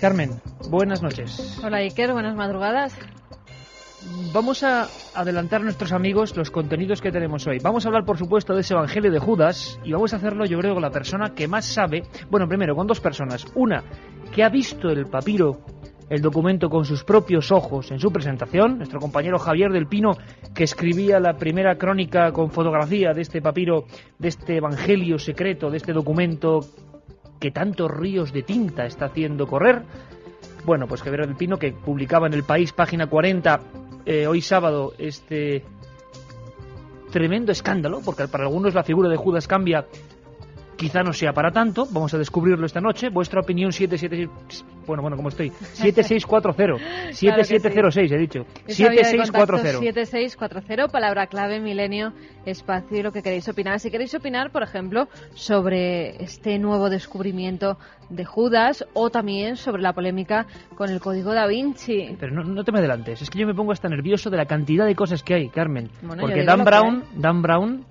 Carmen, buenas noches. Hola Iker, buenas madrugadas. Vamos a adelantar a nuestros amigos los contenidos que tenemos hoy. Vamos a hablar, por supuesto, de ese Evangelio de Judas y vamos a hacerlo, yo creo, con la persona que más sabe. Bueno, primero, con dos personas. Una, que ha visto el papiro, el documento con sus propios ojos en su presentación. Nuestro compañero Javier del Pino, que escribía la primera crónica con fotografía de este papiro, de este Evangelio secreto, de este documento que tantos ríos de tinta está haciendo correr. Bueno, pues Javier del Pino, que publicaba en El País, página 40, hoy sábado, este tremendo escándalo, porque para algunos la figura de Judas cambia, quizá no sea para tanto. Vamos a descubrirlo esta noche. Vuestra opinión, 776... Bueno, ¿cómo estoy? 7640, 7706, he dicho. 7640. 7640, palabra clave, milenio, espacio y lo que queréis opinar. Si queréis opinar, por ejemplo, sobre este nuevo descubrimiento de Judas o también sobre la polémica con el Código Da Vinci. Pero no te me adelantes, es que yo me pongo hasta nervioso de la cantidad de cosas que hay, Carmen. Bueno, porque Dan Brown,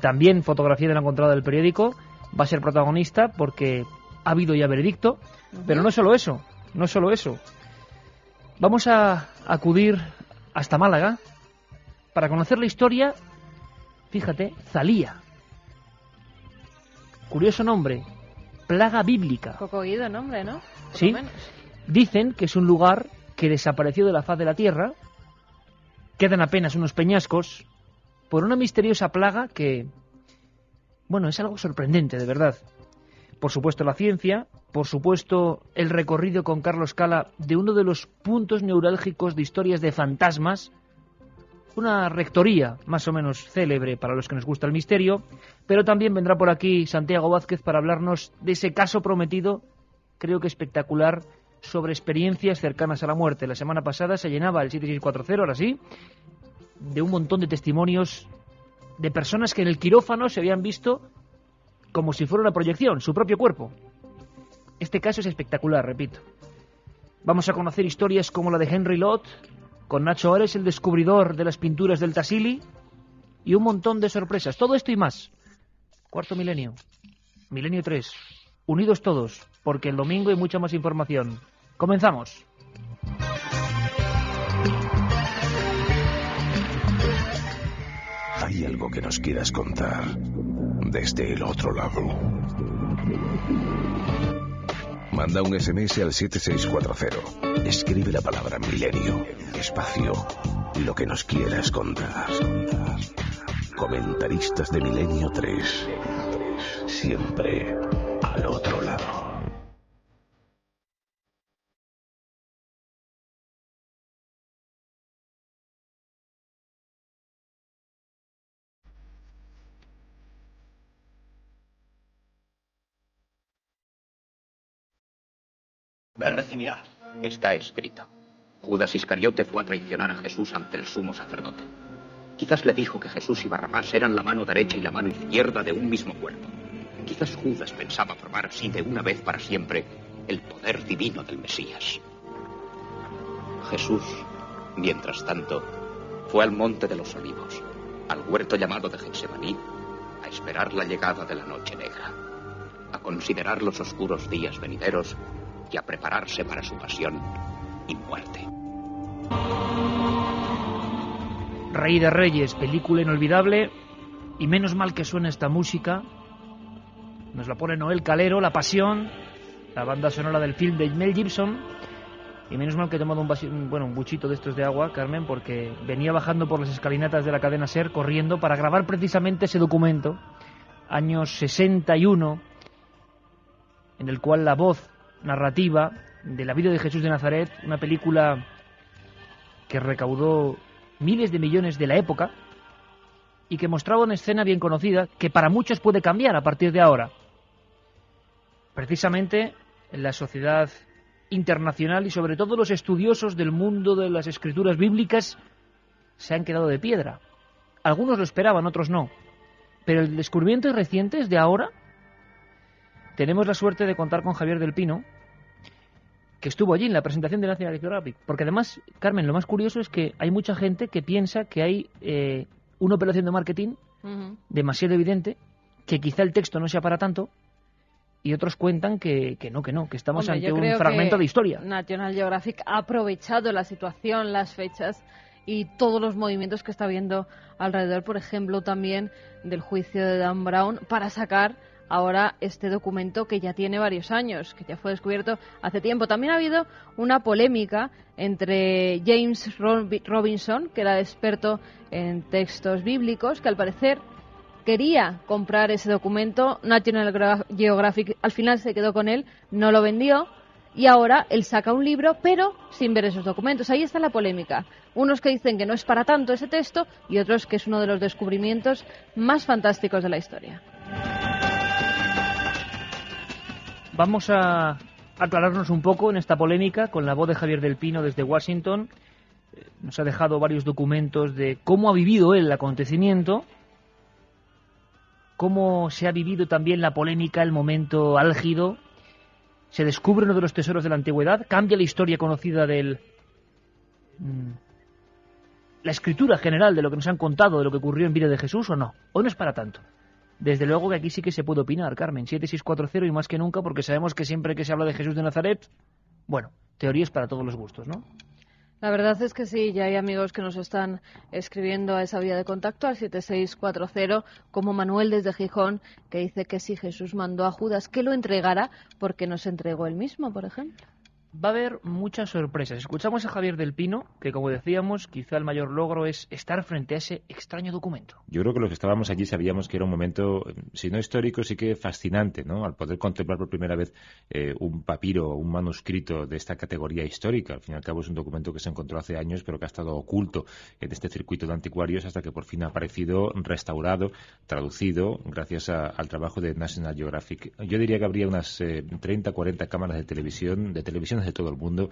también fotografía de la encontrada del periódico, va a ser protagonista porque ha habido ya veredicto. Pero no solo eso. Vamos a acudir hasta Málaga para conocer la historia, fíjate, Zalía. Curioso nombre, plaga bíblica. Poco oído nombre, ¿no? Sí, dicen que es un lugar que desapareció de la faz de la tierra, quedan apenas unos peñascos, por una misteriosa plaga que, bueno, es algo sorprendente, de verdad. Por supuesto la ciencia, por supuesto el recorrido con Carlos Cala de uno de los puntos neurálgicos de historias de fantasmas, una rectoría más o menos célebre para los que nos gusta el misterio, pero también vendrá por aquí Santiago Vázquez para hablarnos de ese caso prometido, creo que espectacular, sobre experiencias cercanas a la muerte. La semana pasada se llenaba el 7640, ahora sí, de un montón de testimonios de personas que en el quirófano se habían visto como si fuera una proyección, su propio cuerpo. Este caso es espectacular, repito. Vamos a conocer historias como la de Henry Lott, con Nacho Ares, el descubridor de las pinturas del Tassili, y un montón de sorpresas. Todo esto y más. Cuarto milenio. Milenio 3. Unidos todos, porque el domingo hay mucha más información. Comenzamos. ¿Hay algo que nos quieras contar desde el otro lado? Manda un SMS al 7640. Escribe la palabra milenio, espacio, lo que nos quieras contar. Comentaristas de Milenio 3. Siempre al otro lado. Virginia, está escrito. Judas Iscariote fue a traicionar a Jesús ante el sumo sacerdote. Quizás le dijo que Jesús y Barrabás eran la mano derecha y la mano izquierda de un mismo cuerpo. Quizás Judas pensaba probar así de una vez para siempre el poder divino del Mesías. Jesús, mientras tanto, fue al monte de los Olivos, al huerto llamado de Getsemaní, a esperar la llegada de la noche negra, a considerar los oscuros días venideros y a prepararse para su pasión y muerte. Rey de Reyes, película inolvidable, y menos mal que suena esta música. Nos la pone Noel Calero, La Pasión, la banda sonora del film de Mel Gibson, y menos mal que he tomado un buchito de estos de agua, Carmen, porque venía bajando por las escalinatas de la cadena SER corriendo para grabar precisamente ese documento, años 61, en el cual la voz narrativa de la vida de Jesús de Nazaret, una película que recaudó miles de millones de la época y que mostraba una escena bien conocida que para muchos puede cambiar a partir de ahora. Precisamente en la sociedad internacional y sobre todo los estudiosos del mundo de las escrituras bíblicas se han quedado de piedra. Algunos lo esperaban, otros no. Pero el descubrimiento reciente es de ahora. Tenemos la suerte de contar con Javier del Pino, que estuvo allí en la presentación de National Geographic. Porque además, Carmen, lo más curioso es que hay mucha gente que piensa que hay una operación de marketing demasiado evidente, que quizá el texto no sea para tanto, y otros cuentan que no, que estamos Hombre, ante un fragmento de historia. National Geographic ha aprovechado la situación, las fechas y todos los movimientos que está viendo alrededor, por ejemplo, también del juicio de Dan Brown, para sacar ahora este documento que ya tiene varios años, que ya fue descubierto hace tiempo. También ha habido una polémica entre James Robinson, que era experto en textos bíblicos, que al parecer quería comprar ese documento. National Geographic al final se quedó con él, no lo vendió, y ahora él saca un libro, pero sin ver esos documentos. Ahí está la polémica. Unos que dicen que no es para tanto ese texto y otros que es uno de los descubrimientos más fantásticos de la historia. Vamos a aclararnos un poco en esta polémica con la voz de Javier del Pino desde Washington. Nos ha dejado varios documentos de cómo ha vivido él el acontecimiento, cómo se ha vivido también la polémica, el momento álgido. Se descubre uno de los tesoros de la antigüedad, cambia la historia conocida de la escritura general de lo que nos han contado, de lo que ocurrió en vida de Jesús, ¿o no? ¿O no es para tanto? Desde luego que aquí sí que se puede opinar, Carmen. 7640 y más que nunca, porque sabemos que siempre que se habla de Jesús de Nazaret, bueno, teorías para todos los gustos, ¿no? La verdad es que sí, ya hay amigos que nos están escribiendo a esa vía de contacto, al 7640, como Manuel desde Gijón, que dice que si Jesús mandó a Judas que lo entregara, ¿por qué no se entregó él mismo, por ejemplo? Va a haber muchas sorpresas. Escuchamos a Javier del Pino, que como decíamos, quizá el mayor logro es estar frente a ese extraño documento. Yo creo que los que estábamos allí sabíamos que era un momento, si no histórico, sí que fascinante, ¿no? Al poder contemplar por primera vez un papiro, un manuscrito de esta categoría histórica. Al fin y al cabo es un documento que se encontró hace años, pero que ha estado oculto en este circuito de anticuarios hasta que por fin ha aparecido restaurado, traducido, gracias al trabajo de National Geographic. Yo diría que habría unas 30, 40 cámaras de televisión de todo el mundo,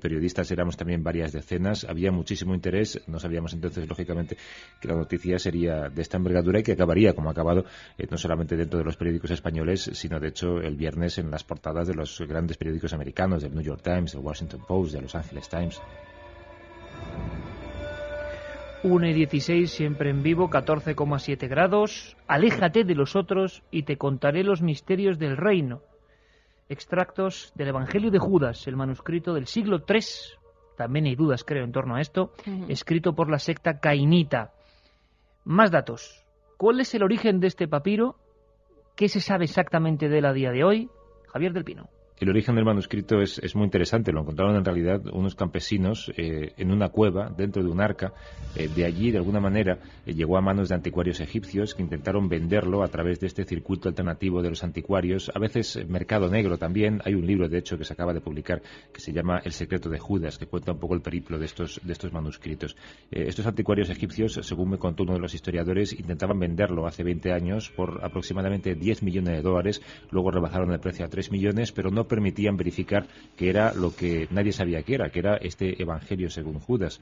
periodistas éramos también varias decenas, había muchísimo interés, no sabíamos entonces lógicamente que la noticia sería de esta envergadura y que acabaría como ha acabado, no solamente dentro de los periódicos españoles, sino de hecho el viernes en las portadas de los grandes periódicos americanos, del New York Times, del Washington Post, de Los Angeles Times. 1:16, siempre en vivo, 14,7 grados. Aléjate de los otros y te contaré los misterios del reino. Extractos del Evangelio de Judas, el manuscrito del siglo III, también hay dudas creo en torno a esto, escrito por la secta cainita. Más datos. ¿Cuál es el origen de este papiro? ¿Qué se sabe exactamente de él a día de hoy? Javier del Pino. El origen del manuscrito es muy interesante. Lo encontraron en realidad unos campesinos en una cueva dentro de un arca. De allí, de alguna manera, llegó a manos de anticuarios egipcios que intentaron venderlo a través de este circuito alternativo de los anticuarios. A veces mercado negro también. Hay un libro, de hecho, que se acaba de publicar que se llama El secreto de Judas, que cuenta un poco el periplo de estos manuscritos. Estos anticuarios egipcios, según me contó uno de los historiadores, intentaban venderlo hace 20 años por aproximadamente $10 millones. Luego rebajaron el precio a 3 millones, pero no permitían verificar que era lo que nadie sabía que era este Evangelio según Judas.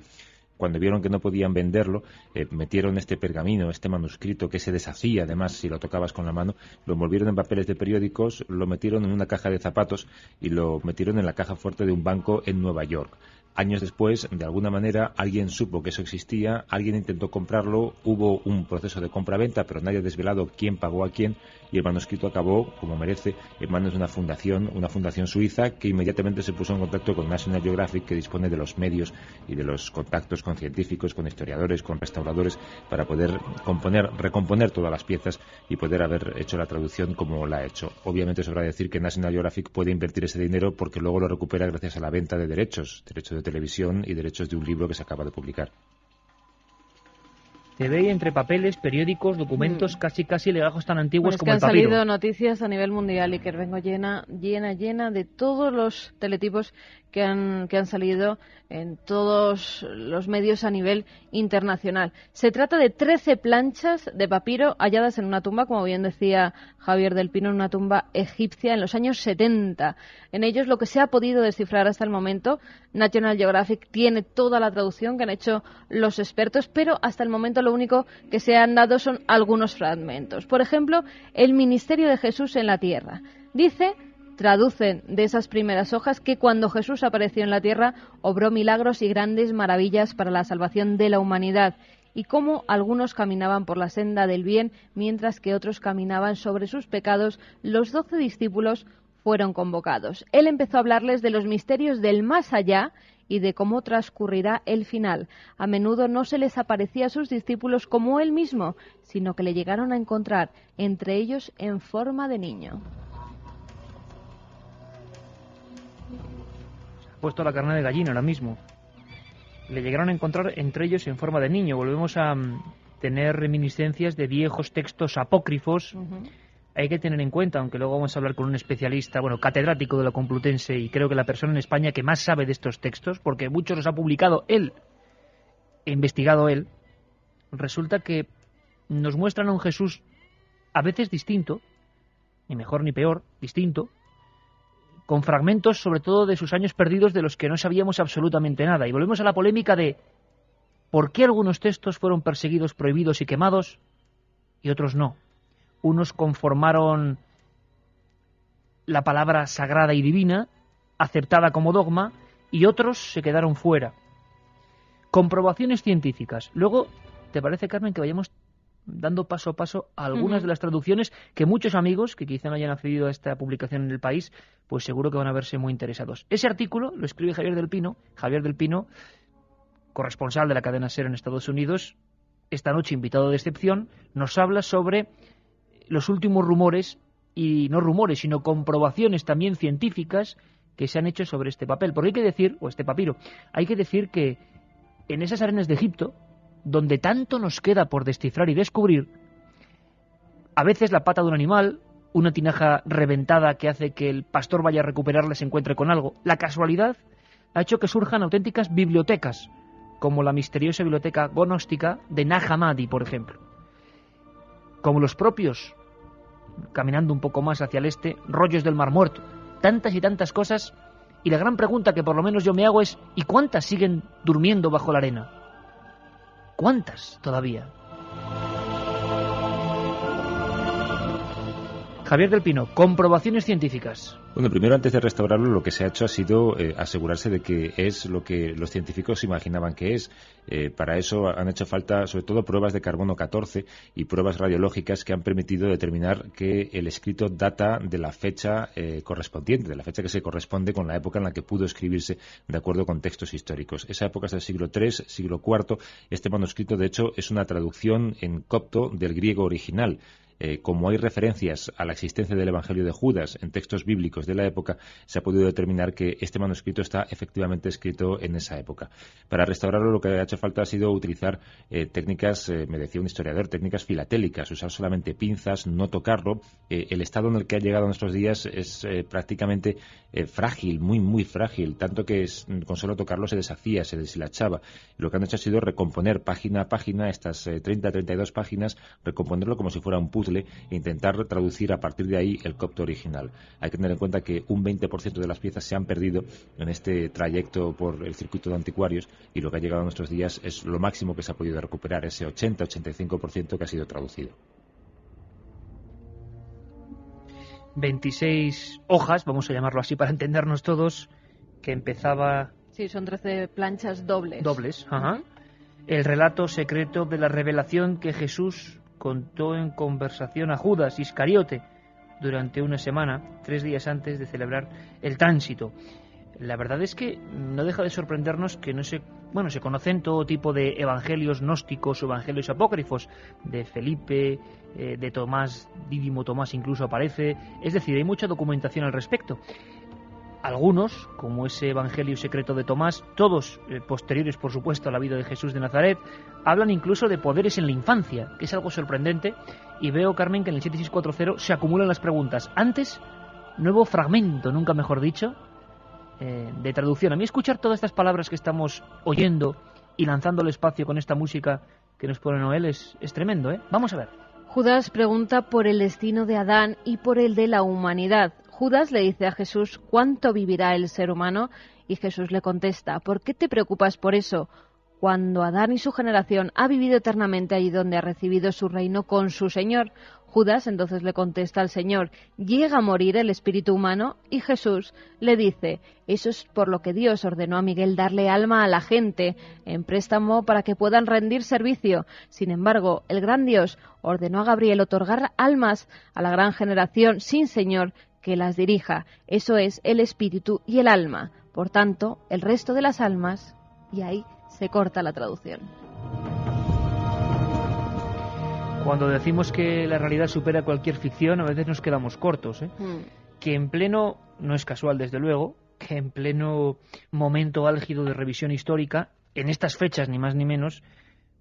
Cuando vieron que no podían venderlo, metieron este pergamino, este manuscrito que se deshacía, además, si lo tocabas con la mano, lo envolvieron en papeles de periódicos, lo metieron en una caja de zapatos y lo metieron en la caja fuerte de un banco en Nueva York. Años después, de alguna manera, alguien supo que eso existía, alguien intentó comprarlo, hubo un proceso de compra-venta, pero nadie ha desvelado quién pagó a quién, y el manuscrito acabó, como merece, en manos de una fundación suiza, que inmediatamente se puso en contacto con National Geographic, que dispone de los medios y de los contactos con científicos, con historiadores, con restauradores, para poder recomponer todas las piezas y poder haber hecho la traducción como la ha hecho. Obviamente sobra decir que National Geographic puede invertir ese dinero porque luego lo recupera gracias a la venta de derechos de televisión y derechos de un libro que se acaba de publicar. Te veía entre papeles, periódicos, documentos casi legajos tan antiguos como el papiro. Es que han salido noticias a nivel mundial y que vengo llena de todos los teletipos que han salido en todos los medios a nivel internacional. Se trata de 13 planchas de papiro halladas en una tumba, como bien decía Javier del Pino, en una tumba egipcia en los años 70. En ellos lo que se ha podido descifrar hasta el momento, National Geographic tiene toda la traducción que han hecho los expertos, pero hasta el momento lo único que se han dado son algunos fragmentos. Por ejemplo, el ministerio de Jesús en la tierra. Traducen de esas primeras hojas que cuando Jesús apareció en la tierra obró milagros y grandes maravillas para la salvación de la humanidad. y cómo algunos caminaban por la senda del bien, mientras que otros caminaban sobre sus pecados, los 12 discípulos fueron convocados. Él empezó a hablarles de los misterios del más allá y de cómo transcurrirá el final. A menudo no se les aparecía a sus discípulos como él mismo, sino que le llegaron a encontrar entre ellos en forma de niño. Ha puesto la carne de gallina ahora mismo. Le llegaron a encontrar entre ellos en forma de niño. Volvemos a tener reminiscencias de viejos textos apócrifos. Hay que tener en cuenta, aunque luego vamos a hablar con un especialista, catedrático de la Complutense, y creo que la persona en España que más sabe de estos textos, porque muchos los ha publicado él, investigado él, resulta que nos muestran a un Jesús a veces distinto, ni mejor ni peor, distinto, con fragmentos sobre todo de sus años perdidos de los que no sabíamos absolutamente nada. Y volvemos a la polémica de por qué algunos textos fueron perseguidos, prohibidos y quemados y otros no. Unos conformaron la palabra sagrada y divina, aceptada como dogma, y otros se quedaron fuera. Comprobaciones científicas. Luego, ¿te parece, Carmen, que vayamos dando paso a paso a algunas de las traducciones que muchos amigos que quizá no hayan accedido a esta publicación en el país, pues seguro que van a verse muy interesados? Ese artículo lo escribe Javier del Pino, corresponsal de la cadena SER en Estados Unidos, esta noche invitado de excepción, nos habla sobre los últimos rumores, y no rumores, sino comprobaciones también científicas que se han hecho sobre este papel. Porque hay que decir, o este papiro, hay que decir que en esas arenas de Egipto, donde tanto nos queda por descifrar y descubrir, a veces la pata de un animal, una tinaja reventada que hace que el pastor vaya a recuperarla y se encuentre con algo, la casualidad ha hecho que surjan auténticas bibliotecas, como la misteriosa biblioteca gnóstica de Nag Hammadi, por ejemplo. Como los propios, caminando un poco más hacia el este, rollos del Mar Muerto. Tantas y tantas cosas, y la gran pregunta que por lo menos yo me hago es ¿y cuántas siguen durmiendo bajo la arena? ¿Cuántas todavía? Javier del Pino, comprobaciones científicas. Bueno, primero, antes de restaurarlo, lo que se ha hecho ha sido asegurarse de que es lo que los científicos imaginaban que es. Para eso han hecho falta, sobre todo, pruebas de carbono 14 y pruebas radiológicas que han permitido determinar que el escrito data de la fecha correspondiente, de la fecha que se corresponde con la época en la que pudo escribirse de acuerdo con textos históricos. Esa época es del siglo III, siglo IV. Este manuscrito, de hecho, es una traducción en copto del griego original. Como hay referencias a la existencia del Evangelio de Judas en textos bíblicos de la época, se ha podido determinar que este manuscrito está efectivamente escrito en esa época. Para restaurarlo, lo que ha hecho falta ha sido utilizar técnicas, me decía un historiador, técnicas filatélicas, usar solamente pinzas, no tocarlo. El estado en el que ha llegado a nuestros días es prácticamente frágil, muy, muy frágil, tanto que con solo tocarlo se deshacía, se deshilachaba. Lo que han hecho ha sido recomponer página a página, estas 30-32 páginas, recomponerlo como si fuera un puzzle e intentar traducir a partir de ahí el copto original. Hay que tener en cuenta que un 20% de las piezas se han perdido en este trayecto por el circuito de anticuarios, y lo que ha llegado a nuestros días es lo máximo que se ha podido recuperar, ese 80-85% que ha sido traducido. 26 hojas, vamos a llamarlo así para entendernos todos, que empezaba... Sí, son 13 planchas dobles. Dobles, ajá. El relato secreto de la revelación que Jesús contó en conversación a Judas Iscariote durante una semana, 3 días antes de celebrar el tránsito. La verdad es que no deja de sorprendernos que se conocen todo tipo de evangelios gnósticos o evangelios apócrifos, de Felipe, de Tomás, Dídimo Tomás incluso aparece, es decir, hay mucha documentación al respecto. Algunos, como ese Evangelio secreto de Tomás, todos posteriores, por supuesto, a la vida de Jesús de Nazaret, hablan incluso de poderes en la infancia, que es algo sorprendente, y veo, Carmen, que en el 7640 se acumulan las preguntas. Antes, nuevo fragmento, nunca mejor dicho, de traducción. A mí escuchar todas estas palabras que estamos oyendo y lanzando al espacio con esta música que nos pone Noel es tremendo, ¿eh? Vamos a ver. Judas pregunta por el destino de Adán y por el de la humanidad. Judas le dice a Jesús cuánto vivirá el ser humano y Jesús le contesta: ¿por qué te preocupas por eso? Cuando Adán y su generación ha vivido eternamente allí donde ha recibido su reino con su Señor. Judas entonces le contesta al Señor: llega a morir el espíritu humano, y Jesús le dice: eso es por lo que Dios ordenó a Miguel darle alma a la gente en préstamo para que puedan rendir servicio. Sin embargo, el gran Dios ordenó a Gabriel otorgar almas a la gran generación sin Señor que las dirija. Eso es el espíritu y el alma. Por tanto, el resto de las almas, y ahí se corta la traducción. Cuando decimos que la realidad supera cualquier ficción, a veces nos quedamos cortos, ¿eh? Que en pleno, no es casual desde luego, que en pleno momento álgido de revisión histórica, en estas fechas ni más ni menos,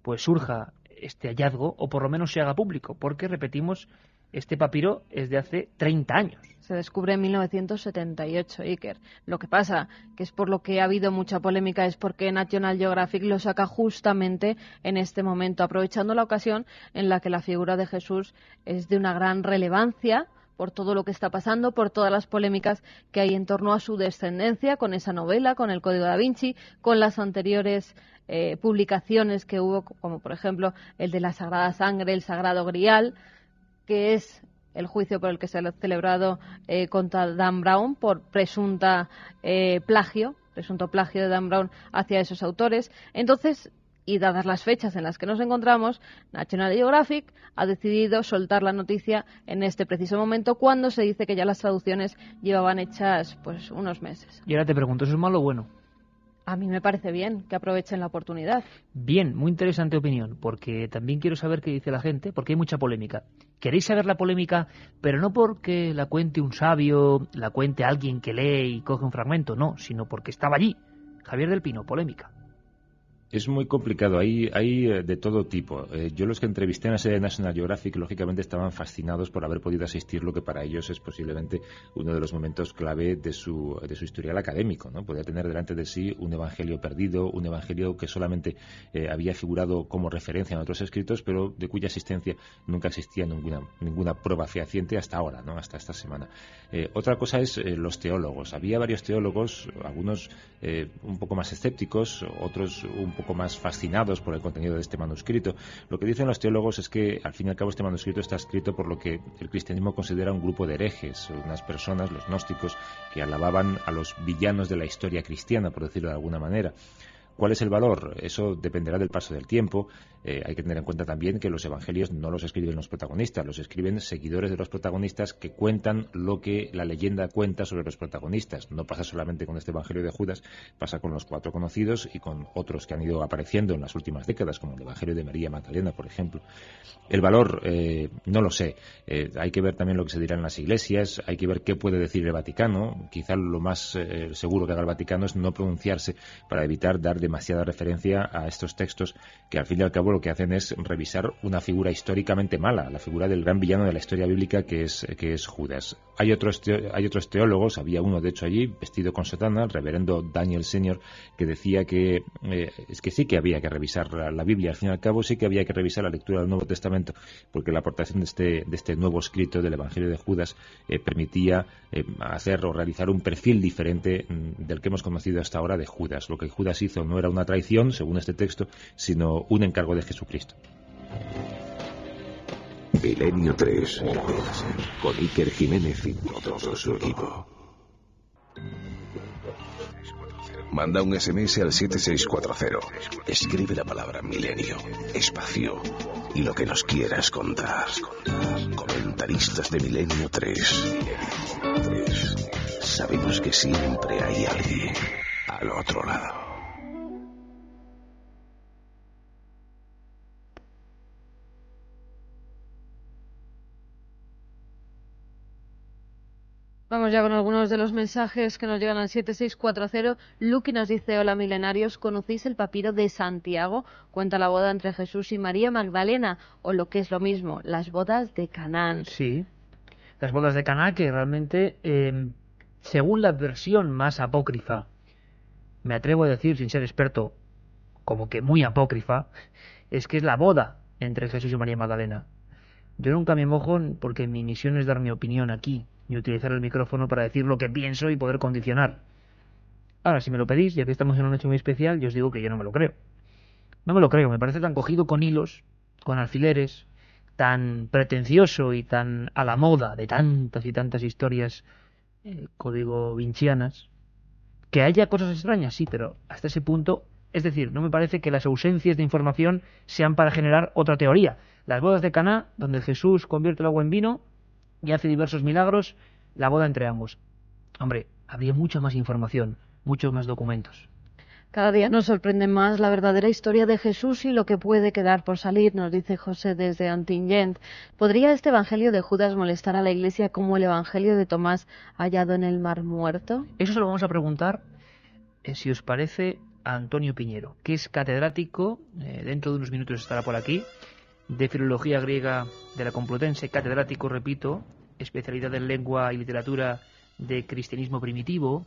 pues surja este hallazgo, o por lo menos se haga público, porque, repetimos, este papiro es de hace 30 años. Se descubre en 1978, Iker. Lo que pasa, que es por lo que ha habido mucha polémica, es porque National Geographic lo saca justamente en este momento, aprovechando la ocasión en la que la figura de Jesús es de una gran relevancia por todo lo que está pasando, por todas las polémicas que hay en torno a su descendencia, con esa novela, con el Código da Vinci, con las anteriores publicaciones que hubo, como por ejemplo el de la Sagrada Sangre, el Sagrado Grial, que es el juicio por el que se ha celebrado contra Dan Brown por presunto plagio de Dan Brown hacia esos autores. Entonces, y dadas las fechas en las que nos encontramos, National Geographic ha decidido soltar la noticia en este preciso momento, cuando se dice que ya las traducciones llevaban hechas pues unos meses. Y ahora te pregunto, ¿eso es malo o bueno? A mí me parece bien que aprovechen la oportunidad. Bien, muy interesante opinión, porque también quiero saber qué dice la gente, porque hay mucha polémica. ¿Queréis saber la polémica? Pero no porque la cuente un sabio, la cuente alguien que lee y coge un fragmento, no, sino porque estaba allí. Javier del Pino, polémica. Es muy complicado, hay de todo tipo. Yo los que entrevisté en la serie de National Geographic, lógicamente estaban fascinados por haber podido asistir lo que para ellos es posiblemente uno de los momentos clave de su historial académico, ¿no? Poder tener delante de sí un evangelio perdido, un evangelio que solamente había figurado como referencia en otros escritos, pero de cuya existencia nunca existía ninguna prueba fehaciente hasta ahora, ¿no? Hasta esta semana. Otra cosa es los teólogos. Había varios teólogos, algunos un poco más escépticos, otros un poco más fascinados por el contenido de este manuscrito. Lo que dicen los teólogos es que, al fin y al cabo, este manuscrito está escrito por lo que el cristianismo considera un grupo de herejes, unas personas, los gnósticos, que alababan a los villanos de la historia cristiana, por decirlo de alguna manera. ¿Cuál es el valor? Eso dependerá del paso del tiempo. Hay que tener en cuenta también que los evangelios no los escriben los protagonistas, los escriben seguidores de los protagonistas que cuentan lo que la leyenda cuenta sobre los protagonistas. No pasa solamente con este evangelio de Judas, pasa con los 4 conocidos y con otros que han ido apareciendo en las últimas décadas, como el evangelio de María Magdalena, por ejemplo. El valor, no lo sé. Hay que ver también lo que se dirá en las iglesias, hay que ver qué puede decir el Vaticano. Quizá lo más seguro que haga el Vaticano es no pronunciarse para evitar dar demasiada referencia a estos textos que, al fin y al cabo, lo que hacen es revisar una figura históricamente mala, la figura del gran villano de la historia bíblica que es Judas. Hay otros teólogos, había uno de hecho allí vestido con sotana, el reverendo Daniel Senior, que decía que es que sí que había que revisar la Biblia, al fin y al cabo sí que había que revisar la lectura del Nuevo Testamento, porque la aportación de este nuevo escrito del Evangelio de Judas permitía hacer o realizar un perfil diferente del que hemos conocido hasta ahora de Judas. Lo que Judas hizo no era una traición, según este texto, sino un encargo de Jesucristo. Milenio 3, con Iker Jiménez y todo su equipo. Manda un SMS al 7640. Escribe la palabra milenio, espacio y lo que nos quieras contar. Comentaristas de Milenio 3. Sabemos que siempre hay alguien al otro lado. Vamos ya con algunos de los mensajes que nos llegan al 7640. Lucky nos dice: hola milenarios, ¿conocéis el papiro de Santiago? Cuenta la boda entre Jesús y María Magdalena, o lo que es lo mismo, las bodas de Canaán. Sí, las bodas de Caná, que realmente, según la versión más apócrifa, me atrevo a decir, sin ser experto, como que muy apócrifa, es que es la boda entre Jesús y María Magdalena. Yo nunca me mojo porque mi misión es dar mi opinión aquí y utilizar el micrófono para decir lo que pienso y poder condicionar. Ahora, si me lo pedís, ya que estamos en una noche muy especial, yo os digo que yo no me lo creo. No me lo creo, me parece tan cogido con hilos, con alfileres, tan pretencioso y tan a la moda de tantas y tantas historias código vincianas, que haya cosas extrañas, sí, pero hasta ese punto, es decir, no me parece que las ausencias de información sean para generar otra teoría. Las bodas de Caná, donde Jesús convierte el agua en vino y hace diversos milagros, la boda entre ambos. Hombre, habría mucha más información, muchos más documentos. Cada día nos sorprende más la verdadera historia de Jesús y lo que puede quedar por salir, nos dice José desde Ontinyent. ¿Podría este evangelio de Judas molestar a la Iglesia como el evangelio de Tomás hallado en el Mar Muerto? Eso se lo vamos a preguntar, si os parece, a Antonio Piñero, que es catedrático, dentro de unos minutos estará por aquí, de Filología Griega de la Complutense, catedrático, repito, especialidad en lengua y literatura de cristianismo primitivo,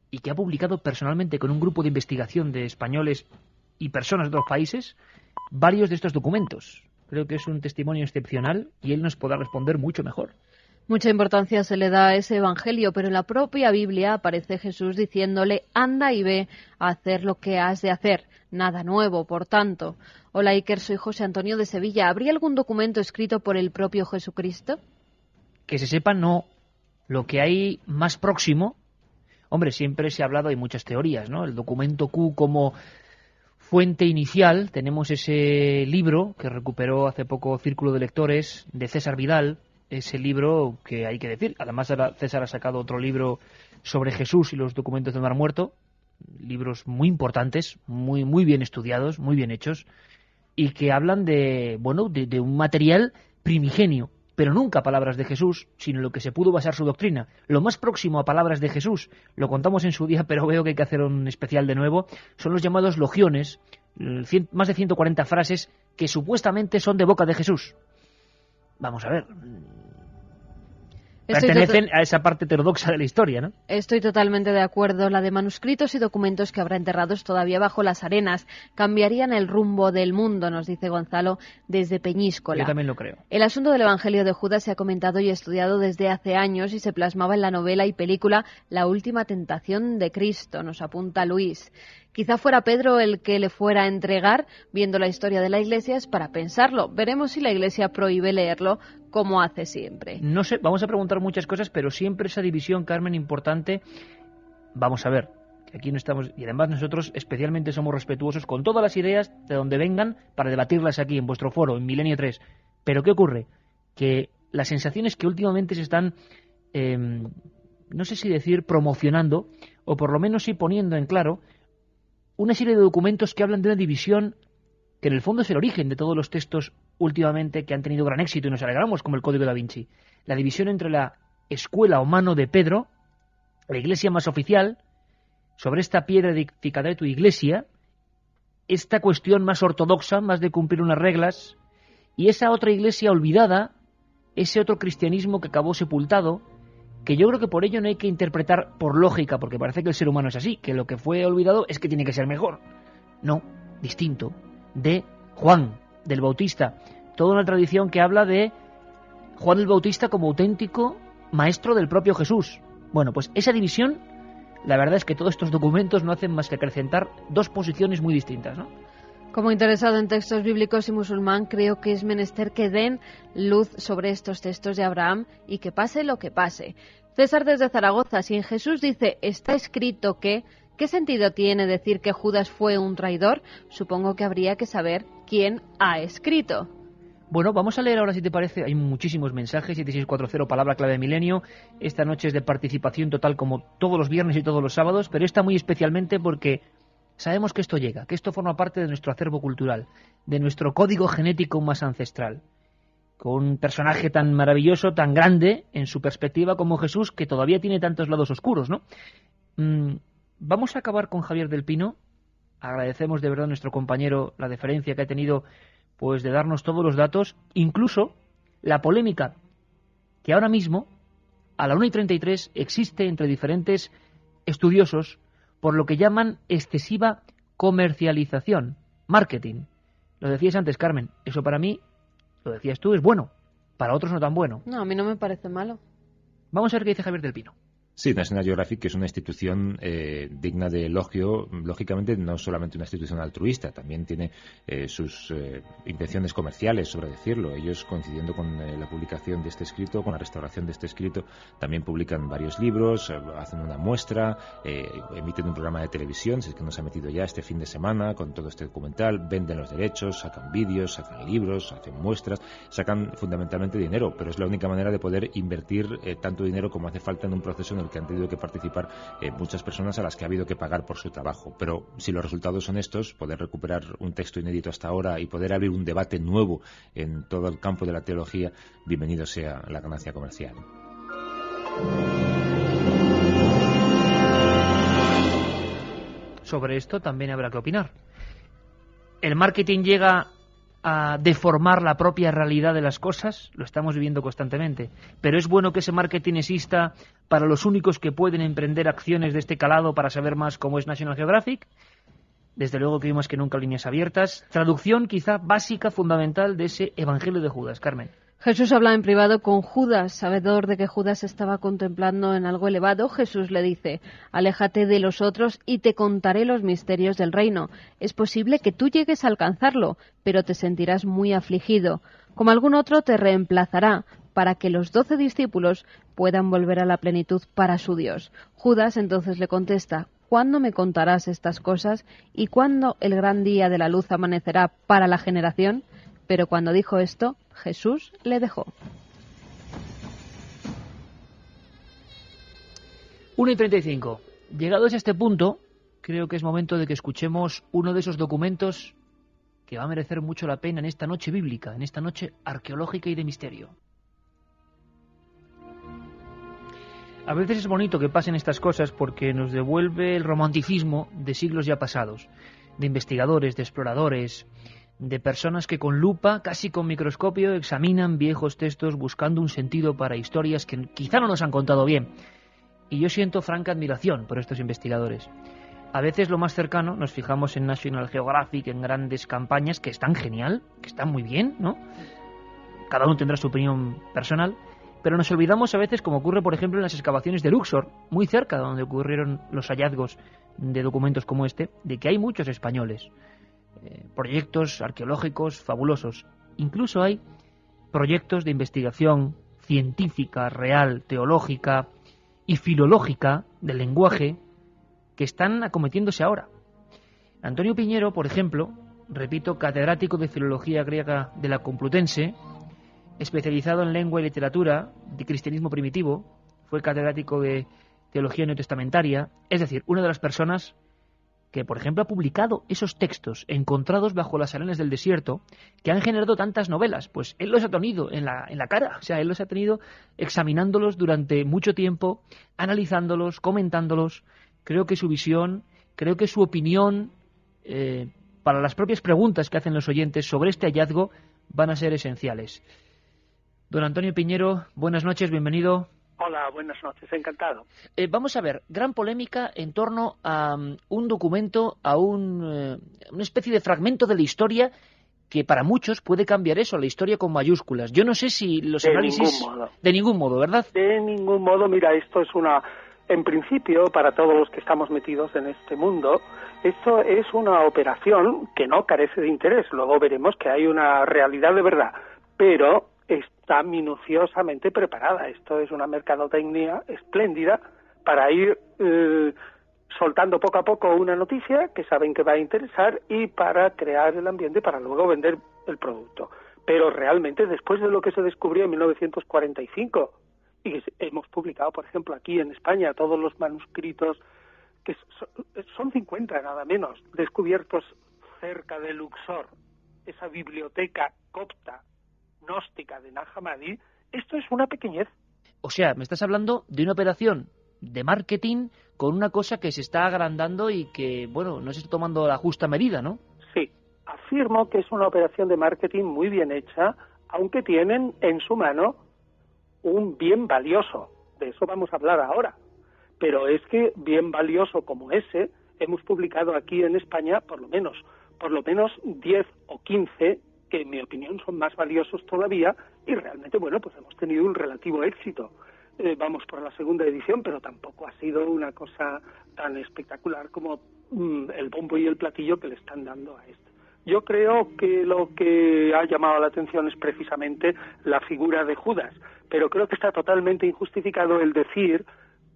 y que ha publicado personalmente con un grupo de investigación de españoles y personas de otros países varios de estos documentos. Creo que es un testimonio excepcional y él nos podrá responder mucho mejor. Mucha importancia se le da a ese evangelio, pero en la propia Biblia aparece Jesús diciéndole: anda y ve a hacer lo que has de hacer. Nada nuevo, por tanto. Hola Iker, soy José Antonio de Sevilla. ¿Habría algún documento escrito por el propio Jesucristo? Que se sepa, no. Lo que hay más próximo, hombre, siempre se ha hablado, hay muchas teorías, ¿no? El documento Q como fuente inicial, tenemos ese libro que recuperó hace poco Círculo de Lectores de César Vidal, ese libro que hay que decir, además ahora César ha sacado otro libro sobre Jesús y los documentos del Mar Muerto, libros muy importantes, muy bien estudiados, muy bien hechos, y que hablan de un material primigenio, pero nunca palabras de Jesús, sino lo que se pudo basar su doctrina. Lo más próximo a palabras de Jesús, lo contamos en su día, pero veo que hay que hacer un especial de nuevo, son los llamados logiones, más de 140 frases que supuestamente son de boca de Jesús. Vamos a ver, pertenecen a esa parte heterodoxa de la historia, ¿no? Estoy totalmente de acuerdo. La de manuscritos y documentos que habrá enterrados todavía bajo las arenas cambiarían el rumbo del mundo, nos dice Gonzalo desde Peñíscola. Yo también lo creo. El asunto del Evangelio de Judas se ha comentado y estudiado desde hace años y se plasmaba en la novela y película La última tentación de Cristo, nos apunta Luis. Quizá fuera Pedro el que le fuera a entregar. Viendo la historia de la Iglesia es para pensarlo. Veremos si la Iglesia prohíbe leerlo, como hace siempre. No sé, vamos a preguntar muchas cosas, pero siempre esa división, Carmen, importante. Vamos a ver, que aquí no estamos, y además nosotros especialmente somos respetuosos con todas las ideas de donde vengan para debatirlas aquí en vuestro foro, en Milenio 3. Pero ¿qué ocurre? Que las sensaciones que últimamente se están, no sé si decir promocionando, o por lo menos sí poniendo en claro, una serie de documentos que hablan de una división que en el fondo es el origen de todos los textos últimamente que han tenido gran éxito y nos alegramos, como el Código da Vinci. La división entre la escuela o mano de Pedro, la iglesia más oficial, sobre esta piedra edificada de tu iglesia, esta cuestión más ortodoxa, más de cumplir unas reglas, y esa otra iglesia olvidada, ese otro cristianismo que acabó sepultado, que yo creo que por ello no hay que interpretar por lógica, porque parece que el ser humano es así, que lo que fue olvidado es que tiene que ser mejor. No, distinto, de Juan, del Bautista. Toda una tradición que habla de Juan el Bautista como auténtico maestro del propio Jesús. Bueno, pues esa división, la verdad es que todos estos documentos no hacen más que acrecentar dos posiciones muy distintas, ¿no? Como interesado en textos bíblicos y musulmán, creo que es menester que den luz sobre estos textos de Abraham y que pase lo que pase. César desde Zaragoza, si en Jesús dice está escrito que, ¿qué sentido tiene decir que Judas fue un traidor? Supongo que habría que saber quién ha escrito. Bueno, vamos a leer ahora, si te parece. Hay muchísimos mensajes, 7640, palabra clave de milenio. Esta noche es de participación total como todos los viernes y todos los sábados, pero esta muy especialmente porque sabemos que esto llega, que esto forma parte de nuestro acervo cultural, de nuestro código genético más ancestral. Con un personaje tan maravilloso, tan grande en su perspectiva como Jesús, que todavía tiene tantos lados oscuros, ¿no? Vamos a acabar con Javier del Pino. Agradecemos de verdad a nuestro compañero la deferencia que ha tenido, pues, de darnos todos los datos, incluso la polémica que ahora mismo, a la 1:33, existe entre diferentes estudiosos por lo que llaman excesiva comercialización, marketing. Lo decías antes, Carmen, eso para mí, lo decías tú, es bueno, para otros no tan bueno. No, a mí no me parece malo. Vamos a ver qué dice Javier del Pino. Sí, National Geographic es una institución digna de elogio, lógicamente no solamente una institución altruista, también tiene sus intenciones comerciales, sobre decirlo. Ellos, coincidiendo con la publicación de este escrito, con la restauración de este escrito, también publican varios libros, hacen una muestra, emiten un programa de televisión, si es que nos ha metido ya este fin de semana con todo este documental, venden los derechos, sacan vídeos, sacan libros, hacen muestras, sacan fundamentalmente dinero, pero es la única manera de poder invertir tanto dinero como hace falta en un proceso en el que han tenido que participar muchas personas a las que ha habido que pagar por su trabajo. Pero si los resultados son estos, poder recuperar un texto inédito hasta ahora y poder abrir un debate nuevo en todo el campo de la teología, bienvenido sea la ganancia comercial. Sobre esto también habrá que opinar. ¿El marketing llega a deformar la propia realidad de las cosas? Lo estamos viviendo constantemente. Pero es bueno que ese marketing exista para los únicos que pueden emprender acciones de este calado para saber más, como es National Geographic. Desde luego que hay más que nunca líneas abiertas. Traducción quizá básica, fundamental de ese Evangelio de Judas. Carmen. Jesús habla en privado con Judas, sabedor de que Judas estaba contemplando en algo elevado. Jesús le dice: aléjate de los otros y te contaré los misterios del reino. Es posible que tú llegues a alcanzarlo, pero te sentirás muy afligido. Como algún otro te reemplazará, para que los 12 discípulos puedan volver a la plenitud para su Dios. Judas entonces le contesta: ¿cuándo me contarás estas cosas? ¿Y cuándo el gran día de la luz amanecerá para la generación? Pero cuando dijo esto, Jesús le dejó. 1:35. Llegados a este punto, creo que es momento de que escuchemos uno de esos documentos que va a merecer mucho la pena en esta noche bíblica, en esta noche arqueológica y de misterio. A veces es bonito que pasen estas cosas porque nos devuelve el romanticismo de siglos ya pasados, de investigadores, de exploradores, de personas que con lupa, casi con microscopio, examinan viejos textos buscando un sentido para historias que quizá no nos han contado bien. Y yo siento franca admiración por estos investigadores. A veces lo más cercano, nos fijamos en National Geographic, en grandes campañas que están genial, que están muy bien, ¿no? Cada uno tendrá su opinión personal, pero nos olvidamos a veces, como ocurre por ejemplo en las excavaciones de Luxor, muy cerca de donde ocurrieron los hallazgos de documentos como este, de que hay muchos españoles. Proyectos arqueológicos fabulosos. Incluso hay proyectos de investigación científica, real, teológica y filológica del lenguaje que están acometiéndose ahora. Antonio Piñero, por ejemplo, repito, catedrático de Filología Griega de la Complutense, especializado en lengua y literatura de cristianismo primitivo, fue catedrático de Teología Neotestamentaria, es decir, una de las personas que, por ejemplo, ha publicado esos textos encontrados bajo las arenas del desierto que han generado tantas novelas. Pues él los ha tenido en la cara, o sea, él los ha tenido examinándolos durante mucho tiempo, analizándolos, comentándolos. Creo que su visión, creo que su opinión, para las propias preguntas que hacen los oyentes sobre este hallazgo, van a ser esenciales. Don Antonio Piñero, buenas noches, bienvenido. Hola, buenas noches, encantado. Vamos a ver, gran polémica en torno a un documento, a una especie de fragmento de la historia que para muchos puede cambiar eso, la historia con mayúsculas. Yo no sé si los análisis... Ningún modo. De ningún modo, ¿verdad? De ningún modo, mira, esto es en principio, para todos los que estamos metidos en este mundo, esto es una operación que no carece de interés. Luego veremos que hay una realidad de verdad, pero está minuciosamente preparada. Esto es una mercadotecnia espléndida para ir soltando poco a poco una noticia que saben que va a interesar y para crear el ambiente para luego vender el producto. Pero realmente, después de lo que se descubrió en 1945, y que hemos publicado, por ejemplo, aquí en España, todos los manuscritos, que son 50 nada menos, descubiertos cerca de Luxor, esa biblioteca copta gnóstica de Nag Hammadi, esto es una pequeñez. O sea, me estás hablando de una operación de marketing con una cosa que se está agrandando y que, bueno, no se está tomando la justa medida, ¿no? Sí, afirmo que es una operación de marketing muy bien hecha, aunque tienen en su mano un bien valioso. De eso vamos a hablar ahora. Pero es que bien valioso como ese, hemos publicado aquí en España por lo menos 10 o 15 que en mi opinión son más valiosos todavía y realmente, bueno, pues hemos tenido un relativo éxito. vamos por la segunda edición, pero tampoco ha sido una cosa tan espectacular como el bombo y el platillo que le están dando a este. Yo creo que lo que ha llamado la atención es precisamente la figura de Judas, pero creo que está totalmente injustificado el decir,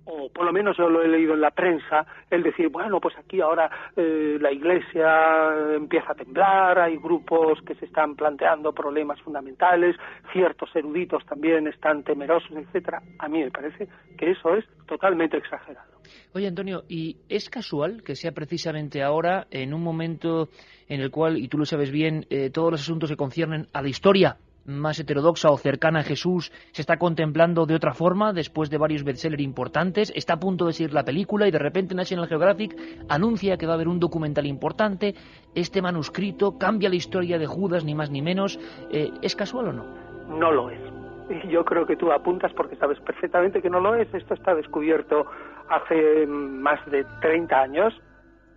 o por lo menos yo lo he leído en la prensa, el decir, bueno, pues aquí ahora la Iglesia empieza a temblar, hay grupos que se están planteando problemas fundamentales, ciertos eruditos también están temerosos, etcétera. A mí me parece que eso es totalmente exagerado. Oye, Antonio, ¿y es casual que sea precisamente ahora, en un momento en el cual, y tú lo sabes bien, todos los asuntos que conciernen a la historia más heterodoxa o cercana a Jesús se está contemplando de otra forma después de varios bestsellers importantes? Está a punto de salir la película y de repente National Geographic anuncia que va a haber un documental importante. Este manuscrito cambia la historia de Judas, ni más ni menos. ¿Es casual o no? No lo es. Y yo creo que tú apuntas porque sabes perfectamente que no lo es. Esto está descubierto hace más de 30 años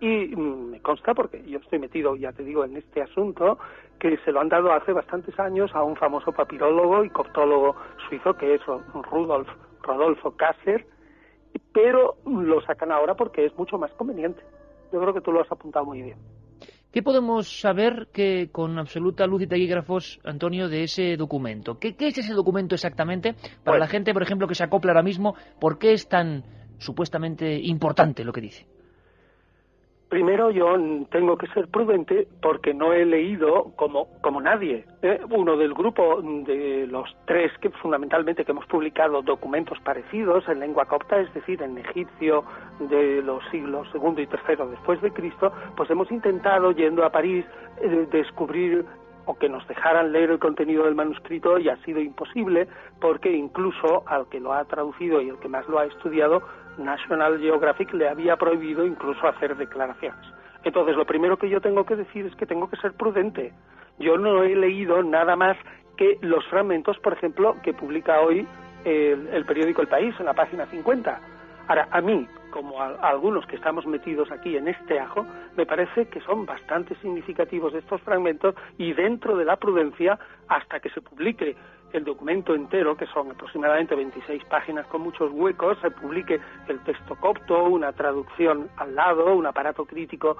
y me consta, porque yo estoy metido, ya te digo, en este asunto, que se lo han dado hace bastantes años a un famoso papirólogo y coptólogo suizo que es Rodolfo Kasser, pero lo sacan ahora porque es mucho más conveniente. Yo creo que tú lo has apuntado muy bien. ¿Qué podemos saber con absoluta luz y taquígrafos, Antonio, de ese documento? ¿Qué es ese documento exactamente? Para la gente, por ejemplo, que se acopla ahora mismo, ¿por qué es tan supuestamente importante lo que dice? Primero, yo tengo que ser prudente porque no he leído como nadie. Uno del grupo de los tres que fundamentalmente que hemos publicado documentos parecidos en lengua copta, es decir, en egipcio de los siglos II y III después de Cristo, pues hemos intentado, yendo a París, descubrir o que nos dejaran leer el contenido del manuscrito, y ha sido imposible porque incluso al que lo ha traducido y el que más lo ha estudiado, National Geographic le había prohibido incluso hacer declaraciones. Entonces, lo primero que yo tengo que decir es que tengo que ser prudente. Yo no he leído nada más que los fragmentos, por ejemplo, que publica hoy el periódico El País en la página 50. Ahora, a mí, como a algunos que estamos metidos aquí en este ajo, me parece que son bastante significativos estos fragmentos, y dentro de la prudencia, hasta que se publique el documento entero, que son aproximadamente 26 páginas con muchos huecos, se publique el texto copto, una traducción al lado, un aparato crítico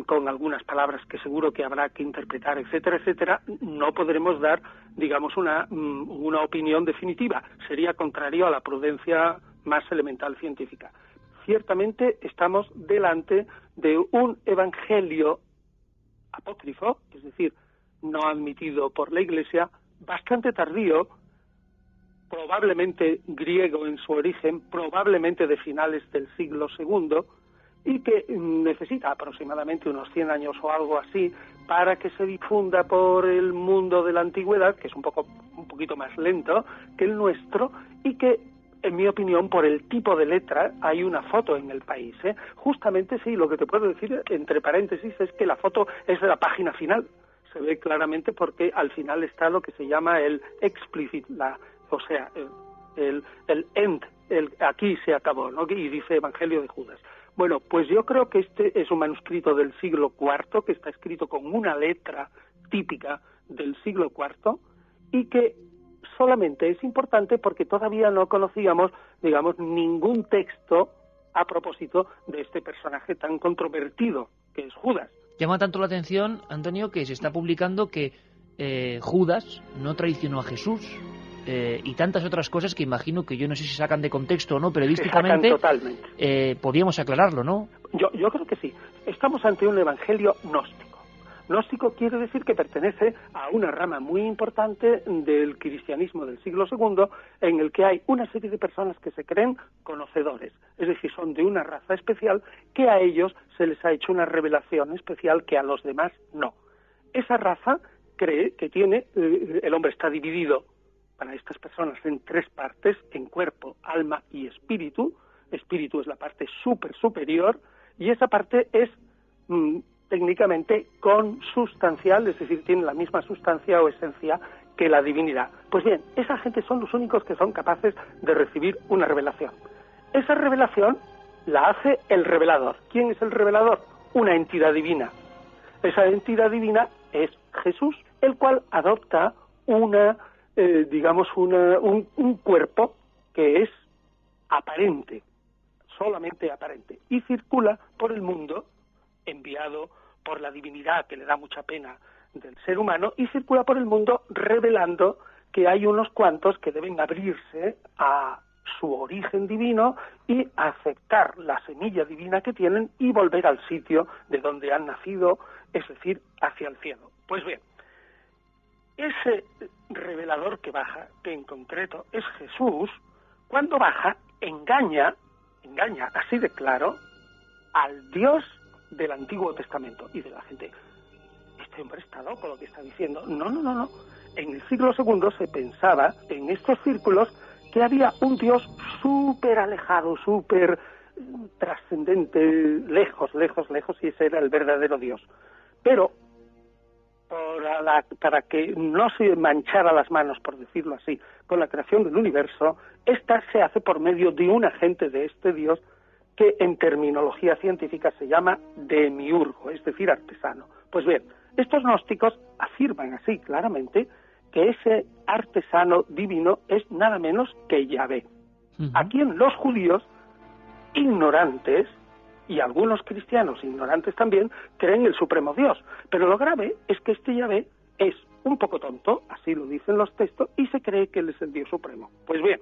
con algunas palabras que seguro que habrá que interpretar, etcétera, etcétera, no podremos dar, digamos, una opinión definitiva. Sería contrario a la prudencia más elemental científica. Ciertamente estamos delante de un evangelio apócrifo, es decir, no admitido por la Iglesia, bastante tardío, probablemente griego en su origen, probablemente de finales del siglo II, y que necesita aproximadamente unos 100 años o algo así para que se difunda por el mundo de la antigüedad, que es un poquito más lento que el nuestro, y que, en mi opinión, por el tipo de letra, hay una foto en El País. Justamente, sí, lo que te puedo decir, entre paréntesis, es que la foto es de la página final. Se ve claramente porque al final está lo que se llama el explicit, o sea, el end, aquí se acabó, ¿no? Y dice Evangelio de Judas. Bueno, pues yo creo que este es un manuscrito del siglo IV, que está escrito con una letra típica del siglo IV, y que solamente es importante porque todavía no conocíamos, digamos, ningún texto a propósito de este personaje tan controvertido que es Judas. Llama tanto la atención, Antonio, que se está publicando que Judas no traicionó a Jesús y tantas otras cosas que imagino que yo no sé si sacan de contexto o no, periodísticamente. Podríamos aclararlo, ¿no? Yo creo que sí. Estamos ante un evangelio gnóstico. Gnóstico quiere decir que pertenece a una rama muy importante del cristianismo del siglo II, en el que hay una serie de personas que se creen conocedores, es decir, son de una raza especial que a ellos se les ha hecho una revelación especial que a los demás no. Esa raza cree que el hombre está dividido para estas personas en tres partes, en cuerpo, alma y espíritu. Espíritu es la parte superior, y esa parte es técnicamente consustancial, es decir, tiene la misma sustancia o esencia que la divinidad. Pues bien, esa gente son los únicos que son capaces de recibir una revelación. Esa revelación la hace el revelador. ¿Quién es el revelador? Una entidad divina. Esa entidad divina es Jesús, el cual adopta un cuerpo que es aparente, solamente aparente, y circula por el mundo, enviado por la divinidad, que le da mucha pena del ser humano, y circula por el mundo revelando que hay unos cuantos que deben abrirse a su origen divino y aceptar la semilla divina que tienen y volver al sitio de donde han nacido, es decir, hacia el cielo. Pues bien, ese revelador que baja, que en concreto es Jesús, cuando baja, engaña así de claro al Dios del Antiguo Testamento. Y de la gente, este hombre está loco lo que está diciendo. No. En el siglo II se pensaba, en estos círculos, que había un Dios súper alejado, súper trascendente, lejos, y ese era el verdadero Dios. Pero para que no se manchara las manos, por decirlo así, con la creación del universo, esta se hace por medio de un agente de este Dios que en terminología científica se llama demiurgo, es decir, artesano. Pues bien, estos gnósticos afirman así claramente que ese artesano divino es nada menos que Yahvé. A quien los judíos, ignorantes, y algunos cristianos ignorantes también, creen el supremo Dios. Pero lo grave es que este Yahvé es un poco tonto, así lo dicen los textos, y se cree que él es el Dios supremo. Pues bien,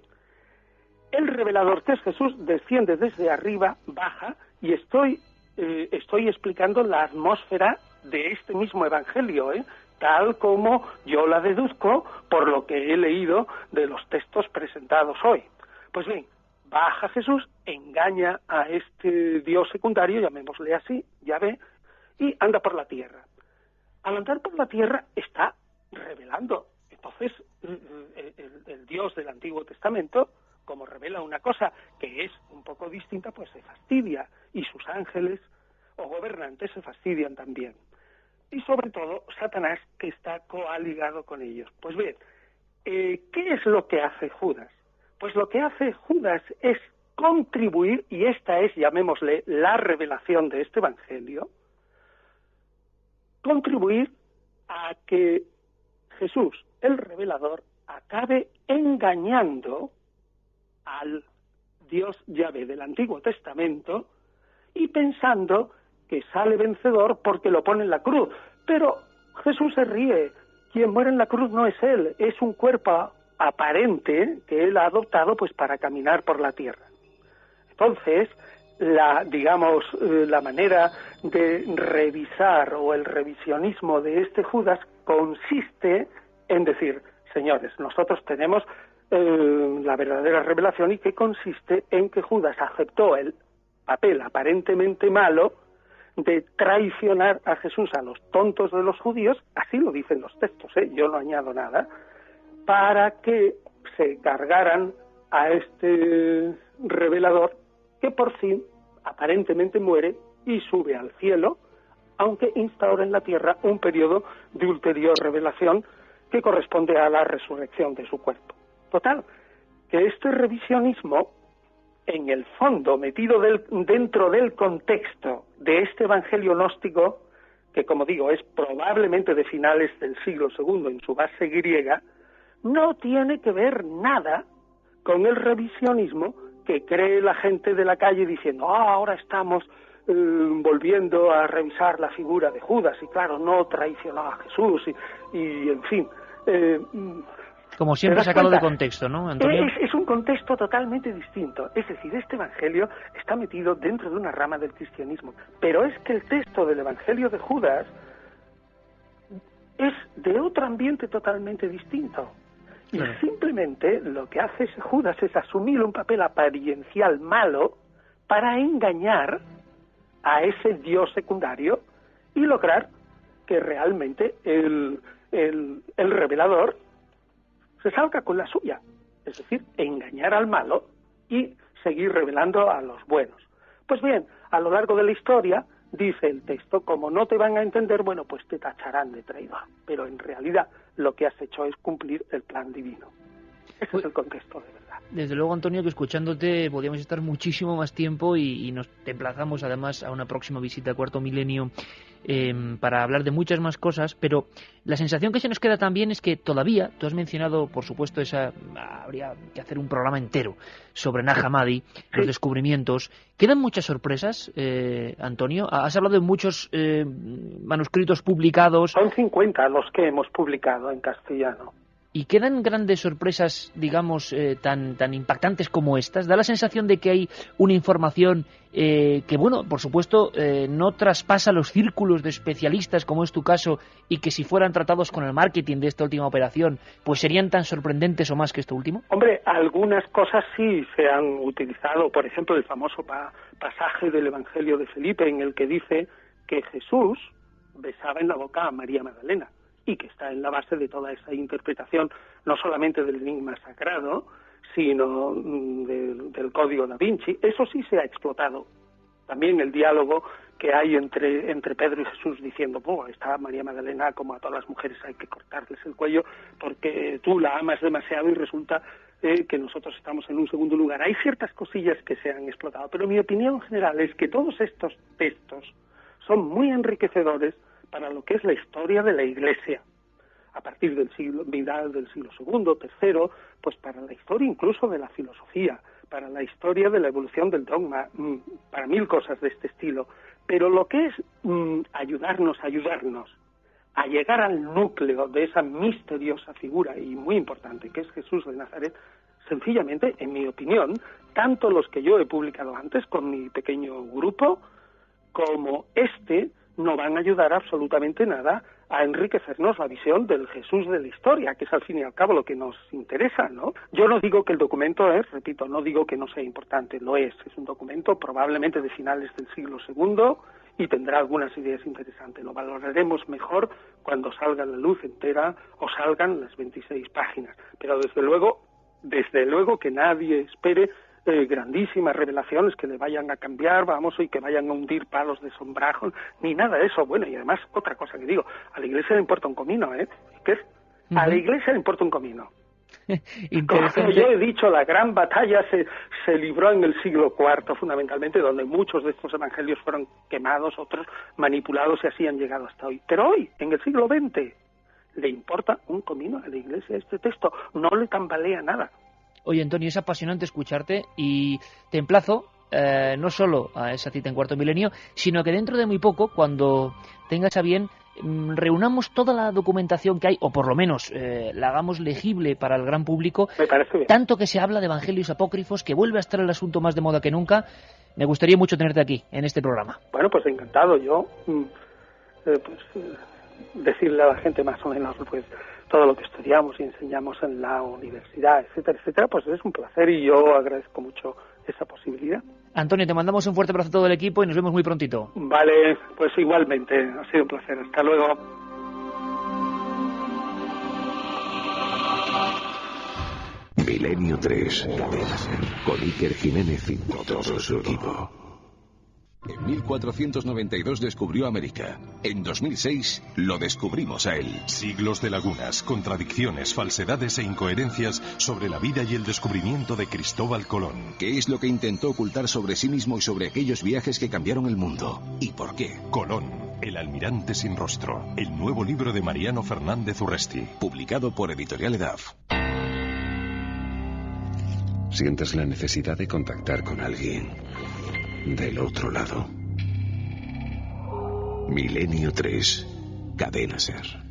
el revelador, que es Jesús, desciende desde arriba, baja, y estoy explicando la atmósfera de este mismo evangelio, tal como yo la deduzco por lo que he leído de los textos presentados hoy. Pues bien, baja Jesús, engaña a este Dios secundario, llamémosle así, Yahvé, y anda por la tierra. Al andar por la tierra está revelando. Entonces, el Dios del Antiguo Testamento, como revela una cosa que es un poco distinta, pues se fastidia, y sus ángeles o gobernantes se fastidian también. Y sobre todo Satanás, que está coaligado con ellos. Pues bien, ¿qué es lo que hace Judas? Pues lo que hace Judas es contribuir, y esta es, llamémosle, la revelación de este evangelio, contribuir a que Jesús, el revelador, acabe engañando al Dios Yahvé del Antiguo Testamento y pensando que sale vencedor porque lo pone en la cruz. Pero Jesús se ríe. Quien muere en la cruz no es él, es un cuerpo aparente que él ha adoptado pues para caminar por la tierra. Entonces, la manera de revisar o el revisionismo de este Judas consiste en decir, señores, nosotros tenemos la verdadera revelación, y que consiste en que Judas aceptó el papel aparentemente malo de traicionar a Jesús a los tontos de los judíos, así lo dicen los textos, yo no añado nada, para que se cargaran a este revelador que por fin aparentemente muere y sube al cielo, aunque instaura en la tierra un periodo de ulterior revelación que corresponde a la resurrección de su cuerpo. Total, que este revisionismo, en el fondo, metido dentro del contexto de este evangelio gnóstico, que como digo es probablemente de finales del siglo II en su base griega, no tiene que ver nada con el revisionismo que cree la gente de la calle diciendo, ahora estamos volviendo a revisar la figura de Judas, y claro, no traicionó a Jesús, y en fin. Como siempre sacado de contexto, ¿no, Antonio? Es un contexto totalmente distinto. Es decir, este evangelio está metido dentro de una rama del cristianismo. Pero es que el texto del evangelio de Judas es de otro ambiente totalmente distinto. Y claro, simplemente lo que hace Judas es asumir un papel apariencial malo para engañar a ese Dios secundario y lograr que realmente el revelador se salga con la suya, es decir, engañar al malo y seguir revelando a los buenos. Pues bien, a lo largo de la historia, dice el texto, como no te van a entender, bueno, pues te tacharán de traidor, pero en realidad lo que has hecho es cumplir el plan divino. Ese es el contexto de verdad. Desde luego, Antonio, que escuchándote podríamos estar muchísimo más tiempo y nos te emplazamos además a una próxima visita al Cuarto Milenio para hablar de muchas más cosas, pero la sensación que se nos queda también es que todavía, tú has mencionado, por supuesto, habría que hacer un programa entero sobre Nag Hammadi, los descubrimientos. ¿Quedan muchas sorpresas, Antonio? Has hablado de muchos manuscritos publicados. Son 50 los que hemos publicado en castellano. ¿Y quedan grandes sorpresas, digamos, tan impactantes como estas? Da la sensación de que hay una información que, bueno, por supuesto, no traspasa los círculos de especialistas, como es tu caso, y que si fueran tratados con el marketing de esta última operación, pues serían tan sorprendentes o más que esto último. Hombre, algunas cosas sí se han utilizado. Por ejemplo, el famoso pasaje del Evangelio de Felipe en el que dice que Jesús besaba en la boca a María Magdalena, y que está en la base de toda esa interpretación, no solamente del enigma sagrado, sino del Código da Vinci. Eso sí se ha explotado. También el diálogo que hay entre Pedro y Jesús diciendo, está María Magdalena, como a todas las mujeres hay que cortarles el cuello porque tú la amas demasiado y resulta que nosotros estamos en un segundo lugar. Hay ciertas cosillas que se han explotado, pero mi opinión general es que todos estos textos son muy enriquecedores para lo que es la historia de la Iglesia, a partir del siglo II, III, pues para la historia incluso de la filosofía, para la historia de la evolución del dogma, para mil cosas de este estilo. Pero lo que es ayudarnos a llegar al núcleo de esa misteriosa figura, y muy importante, que es Jesús de Nazaret, sencillamente, en mi opinión, tanto los que yo he publicado antes con mi pequeño grupo, como no van a ayudar absolutamente nada a enriquecernos la visión del Jesús de la historia, que es al fin y al cabo lo que nos interesa, ¿no? Yo no digo que el documento no digo que no sea importante, lo es un documento probablemente de finales del siglo II y tendrá algunas ideas interesantes. Lo valoraremos mejor cuando salga a la luz entera o salgan las 26 páginas, pero desde luego que nadie espere grandísimas revelaciones que le vayan a cambiar, y que vayan a hundir palos de sombrajo, ni nada de eso. Bueno, y además, otra cosa que digo, a la Iglesia le importa un comino, ¿Qué es? A la Iglesia le importa un comino. Como yo he dicho, la gran batalla se libró en el siglo IV, fundamentalmente, donde muchos de estos evangelios fueron quemados, otros manipulados y así han llegado hasta hoy. Pero hoy, en el siglo XX, le importa un comino a la Iglesia este texto, no le tambalea nada. Oye, Antonio, es apasionante escucharte y te emplazo no solo a esa cita en Cuarto Milenio, sino que dentro de muy poco, cuando tengas a bien, reunamos toda la documentación que hay, o por lo menos la hagamos legible para el gran público. Me parece bien. Tanto que se habla de evangelios apócrifos, que vuelve a estar el asunto más de moda que nunca. Me gustaría mucho tenerte aquí, en este programa. Bueno, pues encantado. Yo, decirle a la gente más o menos, pues todo lo que estudiamos y enseñamos en la universidad, etcétera, pues es un placer y yo agradezco mucho esa posibilidad. Antonio, te mandamos un fuerte abrazo a todo el equipo y nos vemos muy prontito. Vale, pues igualmente, ha sido un placer. Hasta luego. Milenio 3, con Iker Jiménez y todo su equipo. En 1492 descubrió América. En 2006 lo descubrimos a él. Siglos de lagunas, contradicciones, falsedades e incoherencias sobre la vida y el descubrimiento de Cristóbal Colón. ¿Qué es lo que intentó ocultar sobre sí mismo y sobre aquellos viajes que cambiaron el mundo? ¿Y por qué? Colón, el almirante sin rostro. El nuevo libro de Mariano Fernández Urresti. Publicado por Editorial EDAF. ¿Sientes la necesidad de contactar con alguien del otro lado? Milenio 3, Cadena Ser.